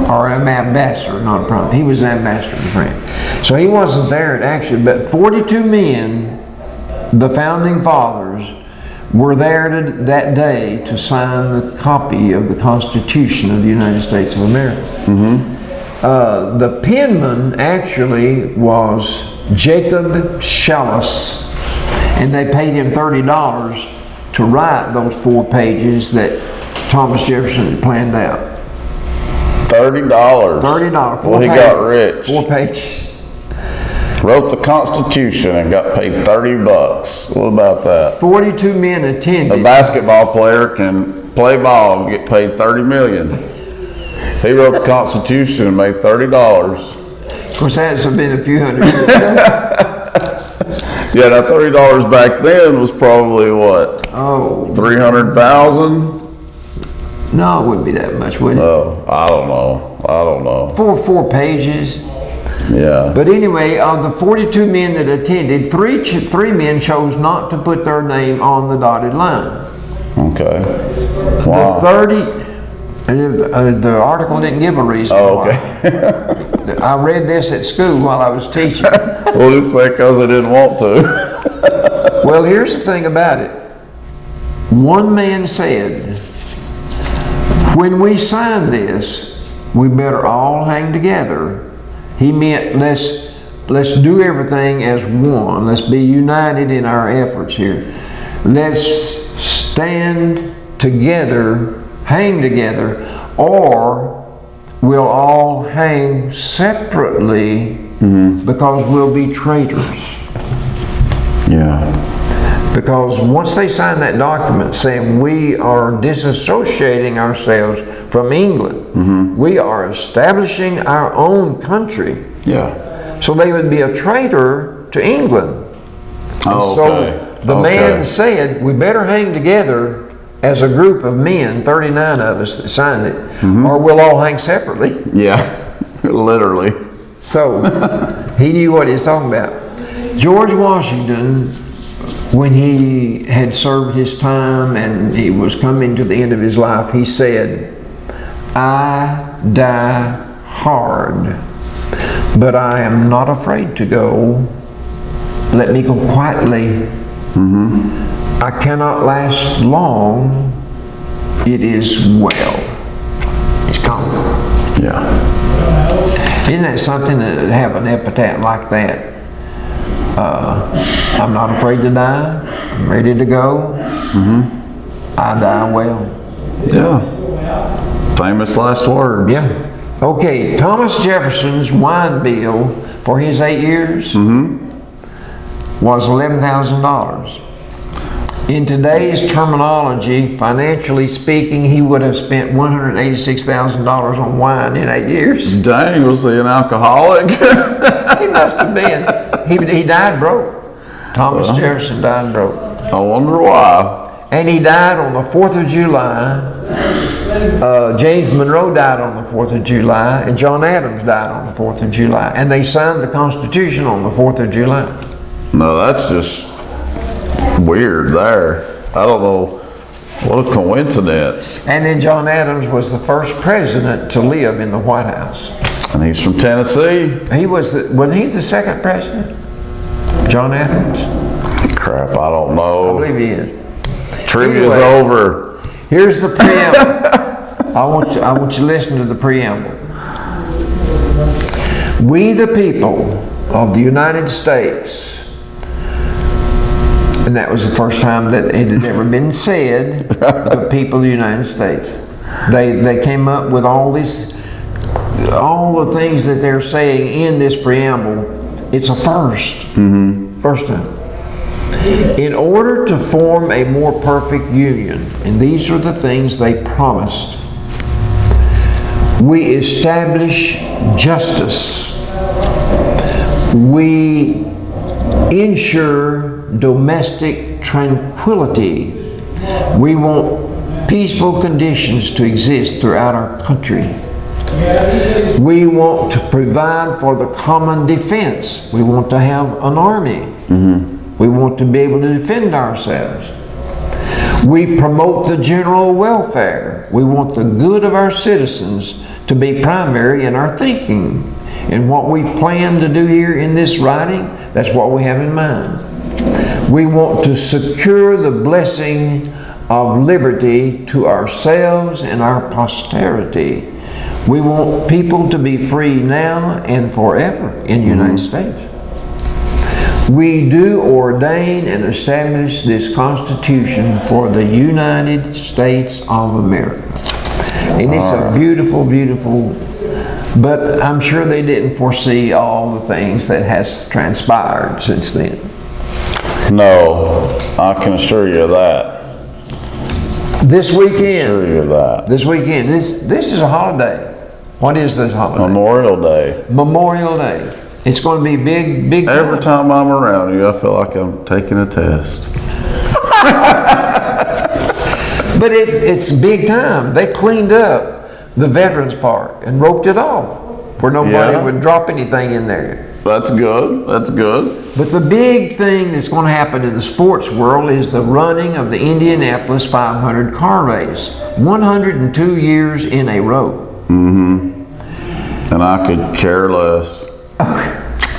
Or an ambassador, not a prime. He was an ambassador to France. So he wasn't there actually, but 42 men, the founding fathers, were there that day to sign the copy of the Constitution of the United States of America. The penman actually was Jacob Shallis, and they paid him $30 to write those 4 pages that Thomas Jefferson had planned out. $30. $30. Well, he got rich. 4 pages. Wrote the Constitution and got paid $30. What about that? 42 men attended. A basketball player can play ball and get paid $30 million. He wrote the Constitution and made $30. Of course, that's been a few hundred years ago. Yeah, that $30 back then was probably what? Oh. 300,000? No, it wouldn't be that much, would it? Oh, I don't know. 4 pages. Yeah. But anyway, of the 42 men that attended, three men chose not to put their name on the dotted line. Okay. Wow. The article didn't give a reason why. I read this at school while I was teaching. Well, just say because I didn't want to. Well, here's the thing about it. One man said, when we sign this, we better all hang together. He meant let's do everything as one. Let's be united in our efforts here. Let's stand together, hang together, or we'll all hang separately because we'll be traitors. Yeah. Because once they sign that document saying we are disassociating ourselves from England, we are establishing our own country. Yeah. So they would be a traitor to England. So the man said, we better hang together as a group of men, 39 of us that signed it, or we'll all hang separately. Yeah, literally. So he knew what he was talking about. George Washington, when he had served his time and he was coming to the end of his life, he said, I die hard, but I am not afraid to go. Let me go quietly. I cannot last long. It is well. He's gone. Yeah. Isn't that something that have an epitaph like that? I'm not afraid to die. I'm ready to go. I die well. Yeah. Famous last words. Yeah. Okay, Thomas Jefferson's wine bill for his 8 years was $11,000. In today's terminology, financially speaking, he would have spent $186,000 on wine in 8 years. Dang, was he an alcoholic? He must have been. He died broke. Thomas Jefferson died broke. I wonder why. And he died on the 4th of July. James Monroe died on the 4th of July, and John Adams died on the 4th of July. And they signed the Constitution on the 4th of July. No, that's just weird there. I don't know. What a coincidence. And then John Adams was the first president to live in the White House. And he's from Tennessee. He was, wasn't he the second president? John Adams? Crap, I don't I know. believe he is. Trivia's Anyway. over. Here's the preamble. I want you to listen to the preamble. We the people of the United States, and that was the first time that it had ever been said, the people of the United States. They came up with all the things that they're saying in this preamble. It's a first. First time. In order to form a more perfect union, and these are the things they promised, we establish justice. We ensure domestic tranquility. We want peaceful conditions to exist throughout our country. We want to provide for the common defense. We want to have an army. We want to be able to defend ourselves. We promote the general welfare. We want the good of our citizens to be primary in our thinking. And what we've planned to do here in this writing, that's what we have in mind. We want to secure the blessing of liberty to ourselves and our posterity. We want people to be free now and forever in the United States. We do ordain and establish this Constitution for the United States of America. And it's a beautiful, beautiful, but I'm sure they didn't foresee all the things that has transpired since then. No, I can assure you of that. This weekend, Assure you of that. this is a holiday. What is this holiday? Memorial Day. Memorial Day. It's going to be big, big time. Every time I'm around you, I feel like I'm taking a test. But it's big time. They cleaned up the Veterans Park and roped it off where nobody Yeah. would drop anything in there. That's good. That's good. But the big thing that's going to happen in the sports world is the running of the Indianapolis 500 car race. 102 years in a row. And I could care less.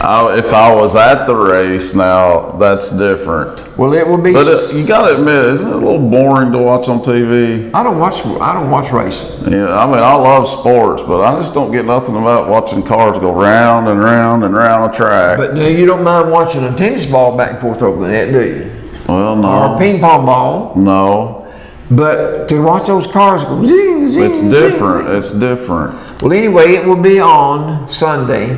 If I was at the race now, that's different. Well, it will be. But you gotta admit, isn't it a little boring to watch on TV? I don't watch racing. Yeah, I mean, I love sports, but I just don't get nothing about watching cars go round and round and round a track. But no, you don't mind watching a tennis ball back and forth over the net, do you? Well, Or a no. ping pong ball. No. But to watch those cars go zing, zing, It's zing, different. zing. It's different. Well, anyway, it will be on Sunday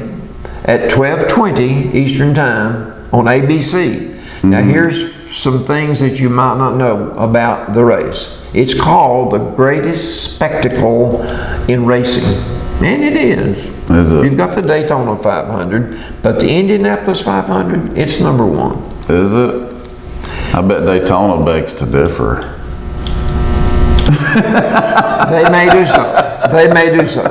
at 12:20 Eastern Time on ABC. Now, here's some things that you might not know about the race. It's called the greatest spectacle in racing, and it is. Is it? You've got the Daytona 500, but the Indianapolis 500, it's number one. Is it? I bet Daytona begs to differ. They may do so. They may do so.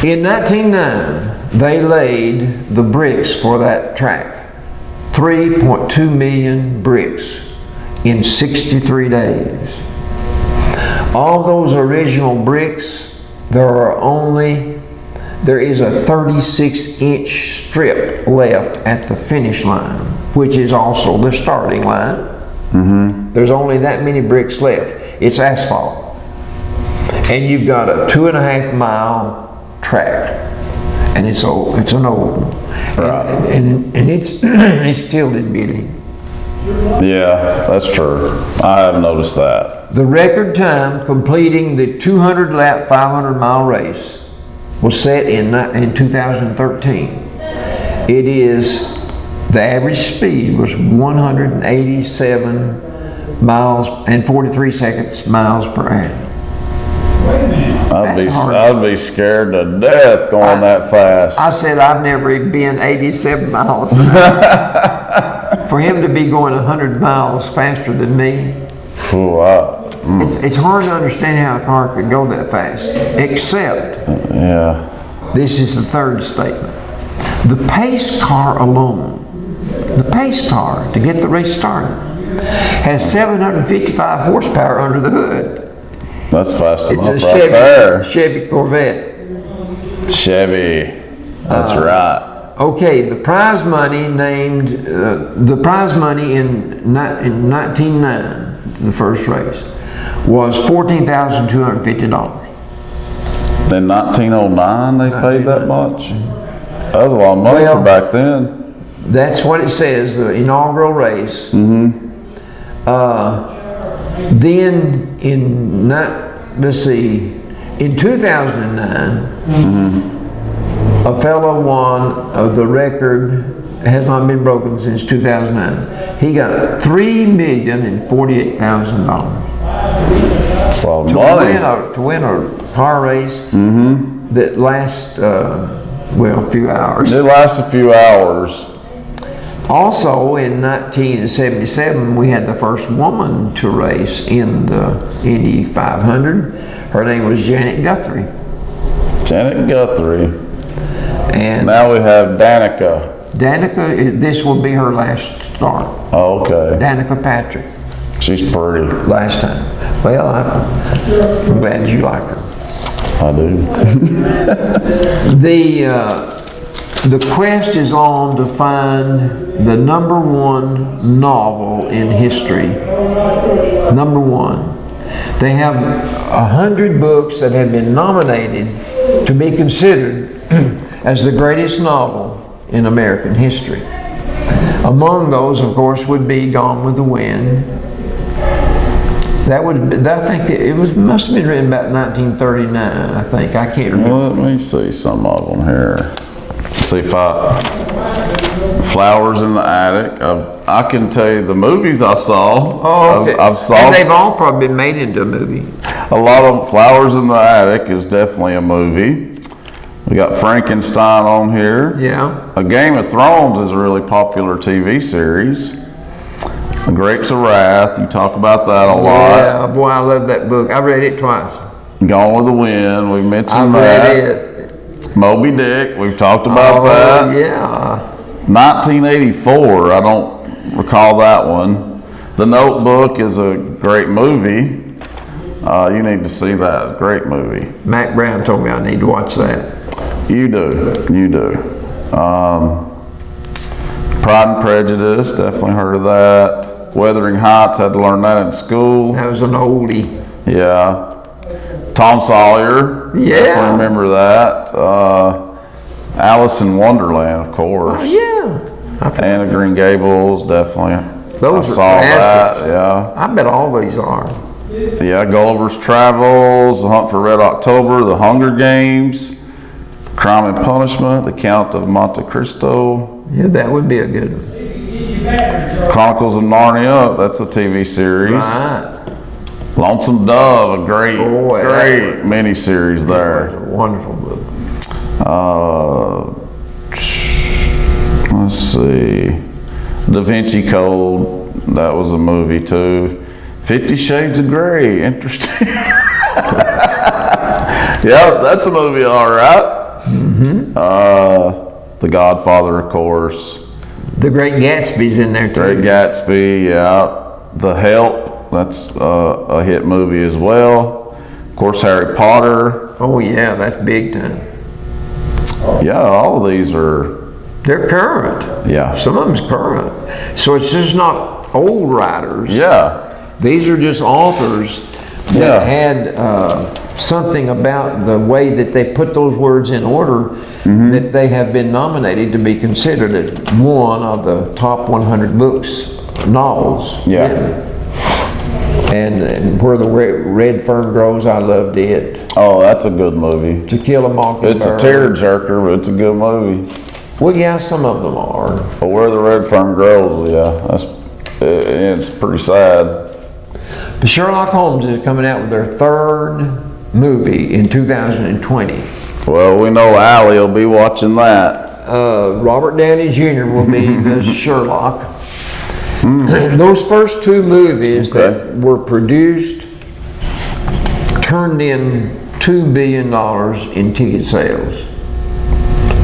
In 1909, they laid the bricks for that track. 3.2 million bricks in 63 days. All those original bricks, there is a 36-inch strip left at the finish line, which is also the starting line. There's only that many bricks left. It's asphalt. And you've got a 2.5 mile track. And it's an old one. Right. And it's it's still in beauty. Yeah, that's true. I have noticed that. The record time completing the 200 lap 500 mile race was set in 2013. It is, the average speed was 187 miles and 43 seconds miles per hour. I'd be scared to death going that fast. I said I've never been 87 miles an hour. For him to be going 100 miles faster than me, it's hard to understand how a car could go that fast, except, this is the third statement. The pace car alone, the pace car to get the race started, has 755 horsepower under the hood. That's fast enough It's a right there. Chevy Corvette. Chevy, that's right. Okay, the prize money in 1909, the first race, was $14,250. In 1909 they paid that much? That was a lot of money for back then. That's what it says, the inaugural race. Then in 2009, a fellow won the record, has not been broken since 2009. He got $3,048,000 That's a lot of money. to win a car race that lasts, well, a few hours. It lasts a few hours. Also, in 1977, we had the first woman to race in the Indy 500. Her name was Janet Guthrie. Janet Guthrie. And Now we have Danica. Danica, this will be her last start. Oh, okay. Danica Patrick, She's pretty. last time. Well, I'm glad you like her. I do. The quest is on to find the #1 novel in history. #1. They have 100 books that have been nominated to be considered as the greatest novel in American history. Among those, of course, would be Gone with the Wind. I think must have been written about 1939, I think. I can't remember. Well, let me see some of them here. See if Flowers in the Attic. I can tell you the movies I've saw. Oh, okay. I've saw. And they've all probably been made into a movie. A lot of them. Flowers in the Attic is definitely a movie. We got Frankenstein on here. Yeah. A Game of Thrones is a really popular TV series. The Grapes of Wrath, you talk about that a lot. Yeah, boy, I love that book. I read it twice. Gone with the Wind, we mentioned I that. read it. Moby Dick, we've talked about that. Yeah. 1984, I don't recall that one. The Notebook is a great movie. You need to see that, great movie. Mac Brown told me I need to watch that. You do. Pride and Prejudice, definitely heard of that. Wuthering Heights, had to learn that in school. That was an oldie. Yeah. Tom Sawyer, Yeah. definitely remember that. Alice in Wonderland, of course. Oh, yeah. Anne of Green Gables, definitely. Those I are saw classics. that, yeah. I bet all these are. Yeah, Gulliver's Travels, The Hunt for Red October, The Hunger Games, Crime and Punishment, The Count of Monte Cristo, Yeah, that would be a good one. Chronicles of Narnia, that's a TV series. Right. Lonesome Dove, a great Boy, mini-series That was there. a wonderful book. Let's see. Da Vinci Code, that was a movie too. 50 Shades of Grey, interesting. Yeah, that's a movie, all right. The Godfather, of course. The Great Gatsby's in there too. Great Gatsby, yeah. The Help, that's a hit movie as well. Of course, Harry Potter. Oh yeah, that's big time. Yeah, all of these are, They're current. yeah. Some of them's current. So it's just not old writers. Yeah, These are just authors that Yeah. had something about the way that they put those words in order that they have been nominated to be considered as one of the top 100 books novels. Yeah. written. And Where the Red Fern Grows, I loved it. Oh, that's a good movie. To Kill a Mockingbird. It's a tearjerker, but it's a good movie. Well, yeah, some of them are. But Where the Red Fern Grows, yeah, it's pretty sad. But Sherlock Holmes is coming out with their third movie in 2020. Well, we know Allie will be watching that. Robert Downey Jr. will be the Sherlock. Those first two movies that were produced turned in $2 billion in ticket sales.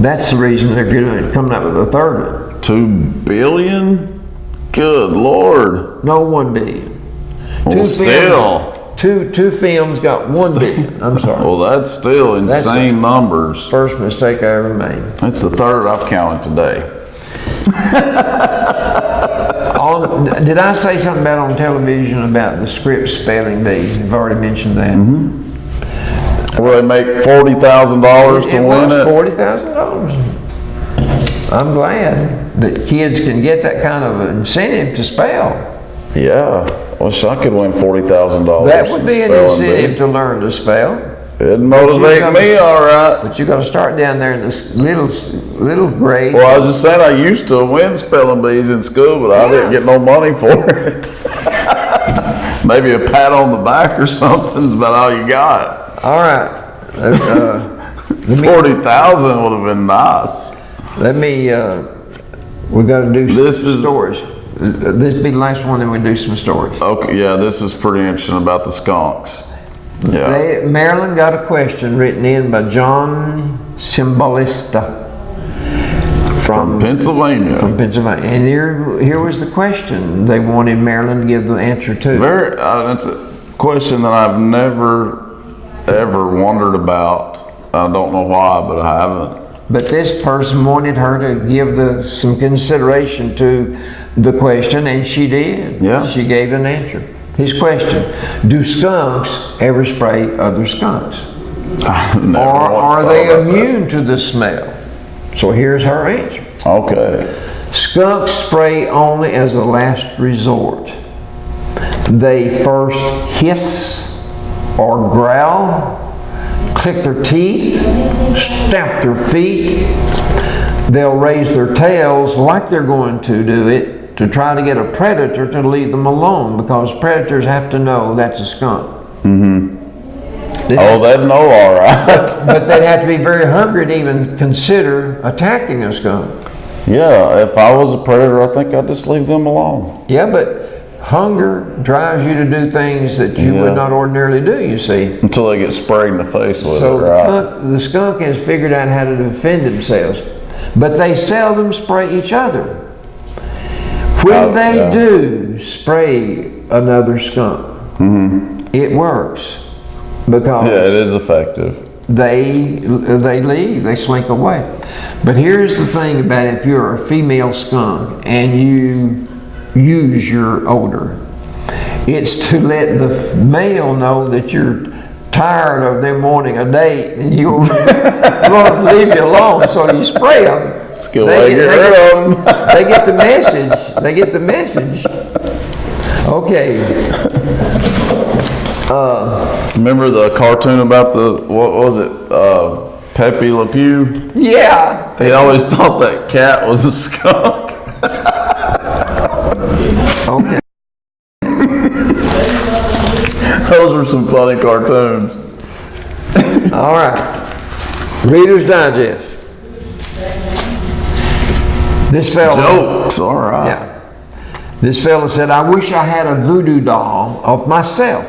That's the reason they're coming up with a third one. 2 billion? Good Lord. No, 1 billion. Well, still. Two films got 1 billion. I'm sorry. Well, that's still insane numbers. First mistake I ever made. That's the third I've counted today. Did I say something about on television about the script spelling bee? You've already mentioned that. Will they make $40,000 to win it? $40,000. I'm glad that kids can get that kind of incentive to spell. Yeah, wish I could win $40,000. That would be an incentive to learn to spell. It'd motivate me, all right. But you got to start down there in this little grade. Well, I was just saying I used to win spelling bees in school, but I didn't get no money for it. Maybe a pat on the back or something's about all you got. All right. 40,000 would have been nice. We got to do some is stories. This will be the last one, then we do some stories. Okay, yeah, this is pretty interesting about the skunks. Yeah. Maryland got a question written in by John Cymbalista from Pennsylvania. And here was the question they wanted Maryland to give the answer to. That's a question that I've never ever wondered about. I don't know why, but I haven't. But this person wanted her to give some consideration to the question, and she did. Yeah. She gave an answer. His question: do skunks ever spray other skunks? Or are they immune to the smell? So here's her answer. Okay. Skunks spray only as a last resort. They first hiss or growl, click their teeth, stamp their feet. They'll raise their tails like they're going to do it to try to get a predator to leave them alone, because predators have to know that's a skunk. They'd know all right. but they'd have to be very hungry to even consider attacking a skunk. Yeah, if I was a predator, I think I'd just leave them alone. Yeah, but hunger drives you to do things that you would not ordinarily do, you see. Until they get sprayed in the face with So it, right? the skunk has figured out how to defend themselves. But they seldom spray each other. When they do spray another skunk, it works. Because it is effective. they leave, they slink away. But here's the thing about it: if you're a female skunk and you use your odor, it's to let the male know that you're tired of them wanting a date and you want to leave you alone, so you spray them. It's a good way to get rid of them. They get the message. They get the message. Okay. Remember the cartoon about what was it, Pepe Le Pew? Yeah. They always thought that cat was a skunk. Okay. Those were some funny cartoons. All right. Reader's Digest. This fella. Jokes, all right. Yeah. This fella said, I wish I had a voodoo doll of myself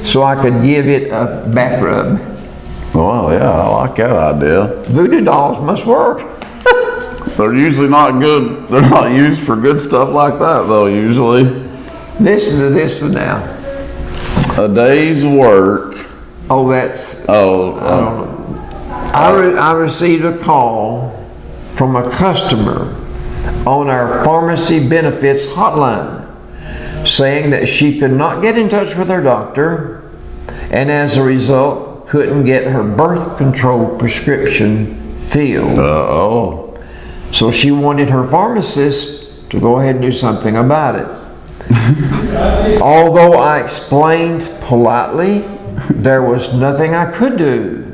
so I could give it a back rub. Well, yeah, I like that idea. Voodoo dolls must work. They're usually not good. They're not used for good stuff like that, though, usually. Listen to this one now. A day's work. Oh, that's... I received a call from a customer on our pharmacy benefits hotline saying that she could not get in touch with her doctor and as a result couldn't get her birth control prescription filled. Uh-oh. So she wanted her pharmacist to go ahead and do something about it. Although I explained politely, there was nothing I could do.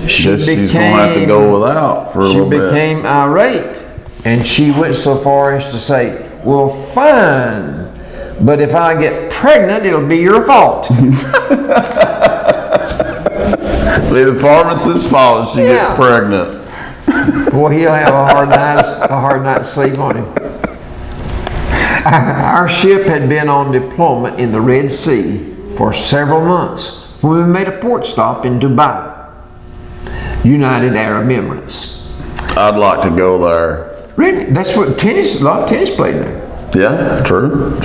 She's gonna have to go without for a little bit. She became irate, and she went so far as to say, well, fine, but if I get pregnant, it'll be your fault. Be the pharmacist's fault if she gets pregnant. Boy, he'll have a hard night's sleep on him. Our ship had been on deployment in the Red Sea for several months when we made a port stop in Dubai, United Arab Emirates. I'd like to go there. Really? That's what a lot of tennis played there. Yeah, true.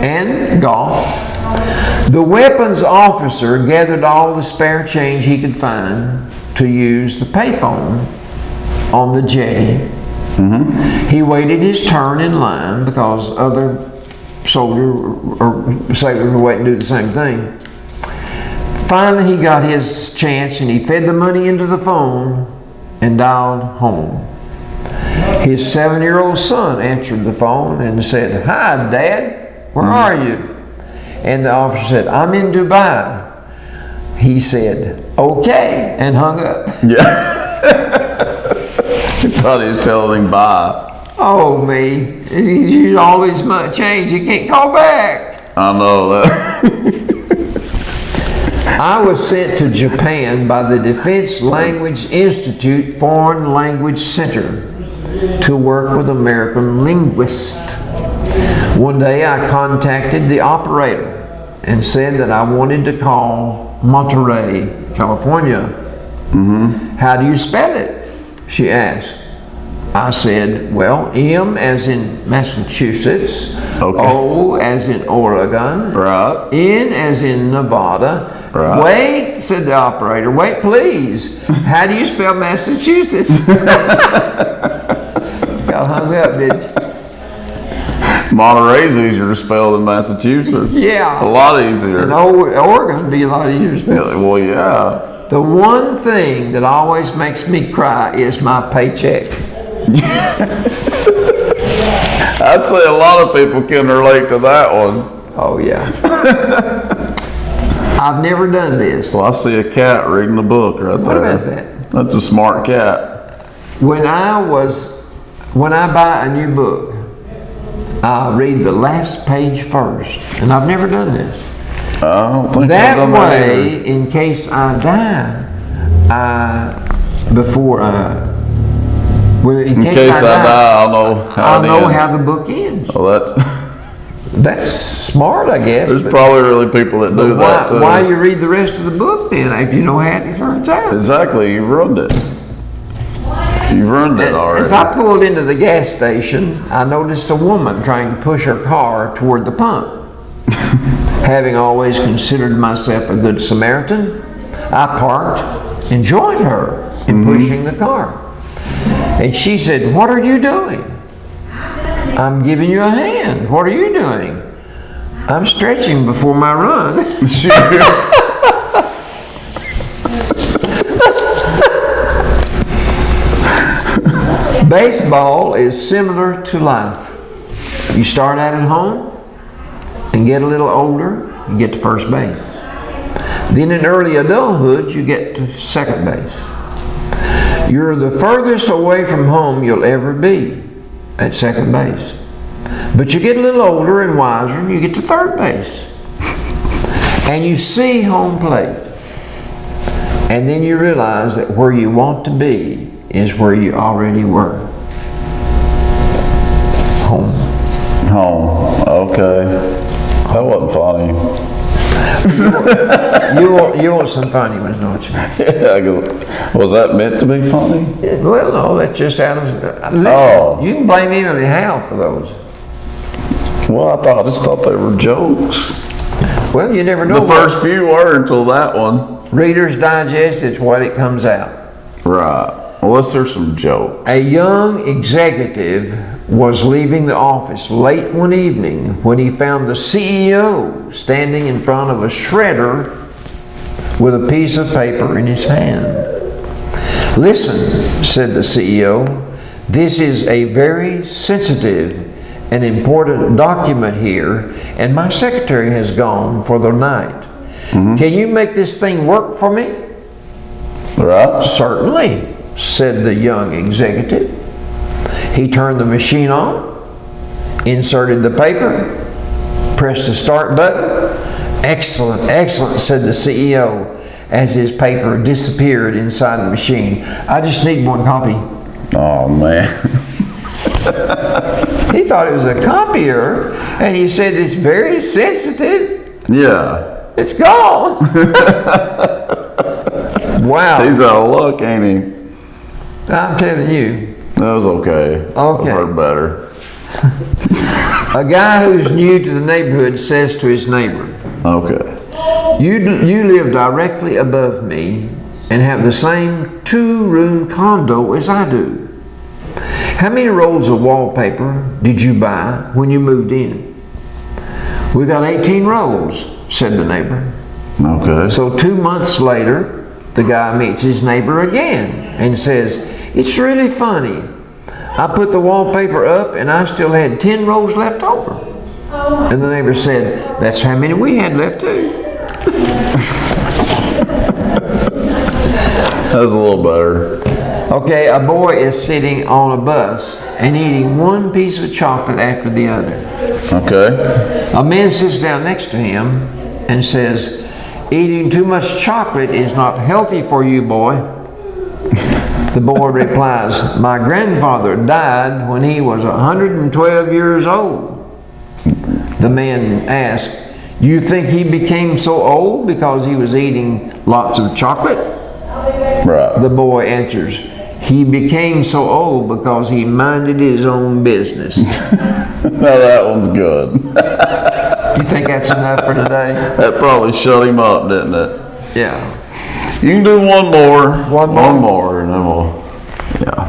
And golf. The weapons officer gathered all the spare change he could find to use the payphone on the jetty. He waited his turn in line because other soldiers or sailors were waiting to do the same thing. Finally, he got his chance and he fed the money into the phone and dialed home. His 7-year-old son answered the phone and said, "Hi, Dad, where are you?" And the officer said, "I'm in Dubai." He said, "Okay," and hung up. Yeah. He thought he was telling him bye. Oh, me. You used all this money change, you can't call back. I know that. I was sent to Japan by the Defense Language Institute Foreign Language Center to work with American linguists. One day I contacted the operator and said that I wanted to call Monterey, California. How do you spell it? She asked. I said, well, M as in Massachusetts, O as in Oregon, N as in Nevada. Wait, said the operator, wait please. How do you spell Massachusetts? Got hung up, did you? Monterey's easier to spell than Massachusetts. Yeah. A lot easier. And Oregon would be a lot easier to spell. Well, yeah. The one thing that always makes me cry is my paycheck. I'd say a lot of people can relate to that one. Oh, yeah. I've never done this. Well, I see a cat reading a book right there. What about that? That's a smart cat. When I buy a new book, I read the last page first, and I've never done this. I don't think I've That done that either. way, in case I die, in case I die, I'll know how the book ends. Well, That's smart, I guess. there's probably really people that do that too. Why you read the rest of the book then if you know how it turns out? Exactly, you ruined it. You ruined it already. As I pulled into the gas station, I noticed a woman trying to push her car toward the pump. Having always considered myself a good Samaritan, I parked and joined her in pushing the car. And she said, "What are you doing?" "I'm giving you a hand." "What are you doing?" "I'm stretching before my run." Baseball is similar to life. You start out at home and get a little older, you get to first base. Then in early adulthood, you get to second base. You're the furthest away from home you'll ever be at second base. But you get a little older and wiser and you get to third base. And you see home plate. And then you realize that where you want to be is where you already were. Home. Okay. That wasn't funny. You want some funny ones, don't you? Yeah, I go, was that meant to be funny? Well, no, that's just out of... Listen, you can blame Emily Howe for those. Well, I just thought they were jokes. Well, you never know. The first few were until that one. Reader's Digest, it's what it comes out. Right. Well, let's hear some jokes. A young executive was leaving the office late one evening when he found the CEO standing in front of a shredder with a piece of paper in his hand. "Listen," said the CEO, "this is a very sensitive an important document here, and my secretary has gone for the night. Can you make this thing work for me? Right. Certainly, said the young executive. He turned the machine on, inserted the paper, pressed the start button. Excellent, excellent, said the CEO as his paper disappeared inside the machine. I just need one copy. Oh, man. He thought it was a copier, and he said it's very sensitive. Yeah. It's gone. Wow. He's out of luck, ain't he? I'm telling you. That was okay. Okay. I've heard better. A guy who's new to the neighborhood says to his neighbor, Okay. You live directly above me and have the same 2-room condo as I do. How many rolls of wallpaper did you buy when you moved in? We got 18 rolls, said the neighbor. Okay. So 2 months later, the guy meets his neighbor again and says, it's really funny. I put the wallpaper up and I still had 10 rolls left over. And the neighbor said, that's how many we had left too. That was a little better. Okay, a boy is sitting on a bus and eating one piece of chocolate after the other. Okay. A man sits down next to him and says, eating too much chocolate is not healthy for you, boy. The boy replies, my grandfather died when he was 112 years old. The man asked, you think he became so old because he was eating lots of chocolate? Right. The boy answers, he became so old because he minded his own business. Now that one's good. You think that's enough for today? That probably shut him up, didn't it? Yeah. You can do one more. One more? One more, and then we'll, yeah.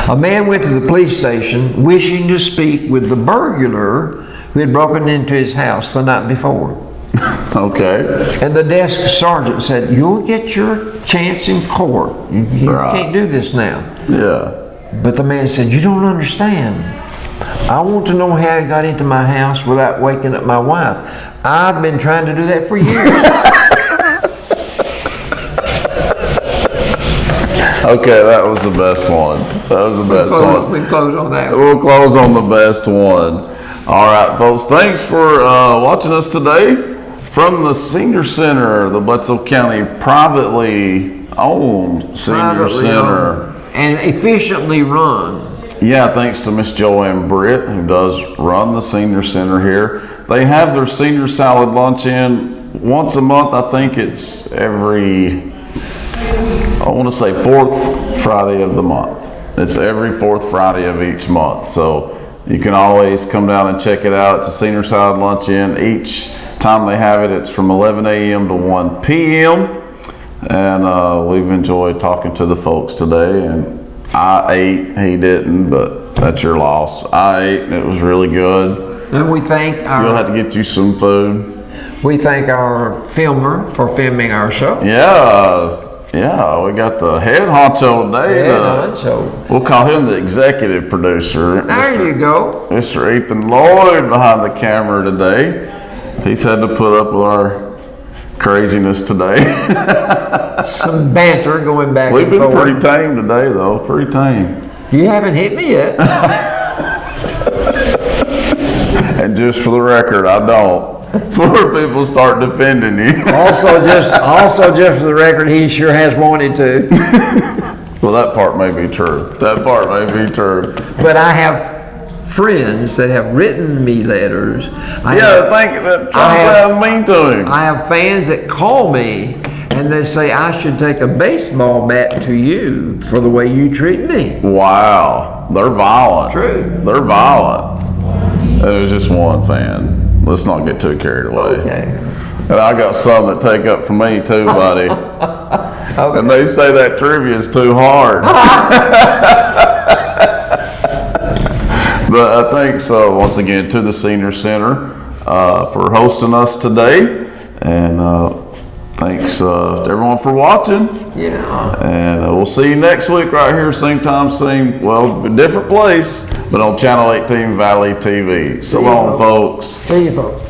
A man went to the police station wishing to speak with the burglar who had broken into his house the night before. Okay. And the desk sergeant said, you'll get your chance in court. You Right. can't do this now. Yeah. But the man said, you don't understand. I want to know how he got into my house without waking up my wife. I've been trying to do that for years. Okay, that was the best one. That was the best one. We close on that. We'll close on the best one. All right, folks, thanks for watching us today from the Senior Center, the Bledsoe County privately owned Senior Center. And efficiently run. Yeah, thanks to Miss Joanne Britt, who does run the Senior Center here. They have their senior salad luncheon once a month. I think it's every, I want to say 4th Friday of the month. It's every 4th Friday of each month. So you can always come down and check it out. It's a senior salad luncheon. Each time they have it, it's from 11 a.m. to 1 p.m. And we've enjoyed talking to the folks today. And I ate, he didn't, but that's your loss. I ate, and it was really good. And we thank We'll have to get you some food. we thank our filmer for filming our show. Yeah, we got the head honcho today. So We'll call him the executive producer. there you go. Mr. Ethan Lloyd behind the camera today. He's had to put up with our craziness today. Some banter going back We've and been forth. pretty tame today, though. Pretty tame. You haven't hit me yet. And just for the record, I don't. Before people start defending you. also just for the record, he sure has wanted to. Well, that part may be true. That part may be true. But I have friends that have written me letters. I Think that sounds mean to him. have fans that call me and they say I should take a baseball bat to you for the way you treat me. Wow, they're violent. True. They're violent. It was just one fan. Let's not get too carried away. Okay. And I got some that take up for me too, buddy. Okay. And they say that trivia is too hard. But thanks once again to the Senior Center for hosting us today. And thanks to everyone for watching. Yeah. And we'll see you next week right here, same time, same, well, different place, but on Channel 18 Valley TV. So long, folks. See you, folks.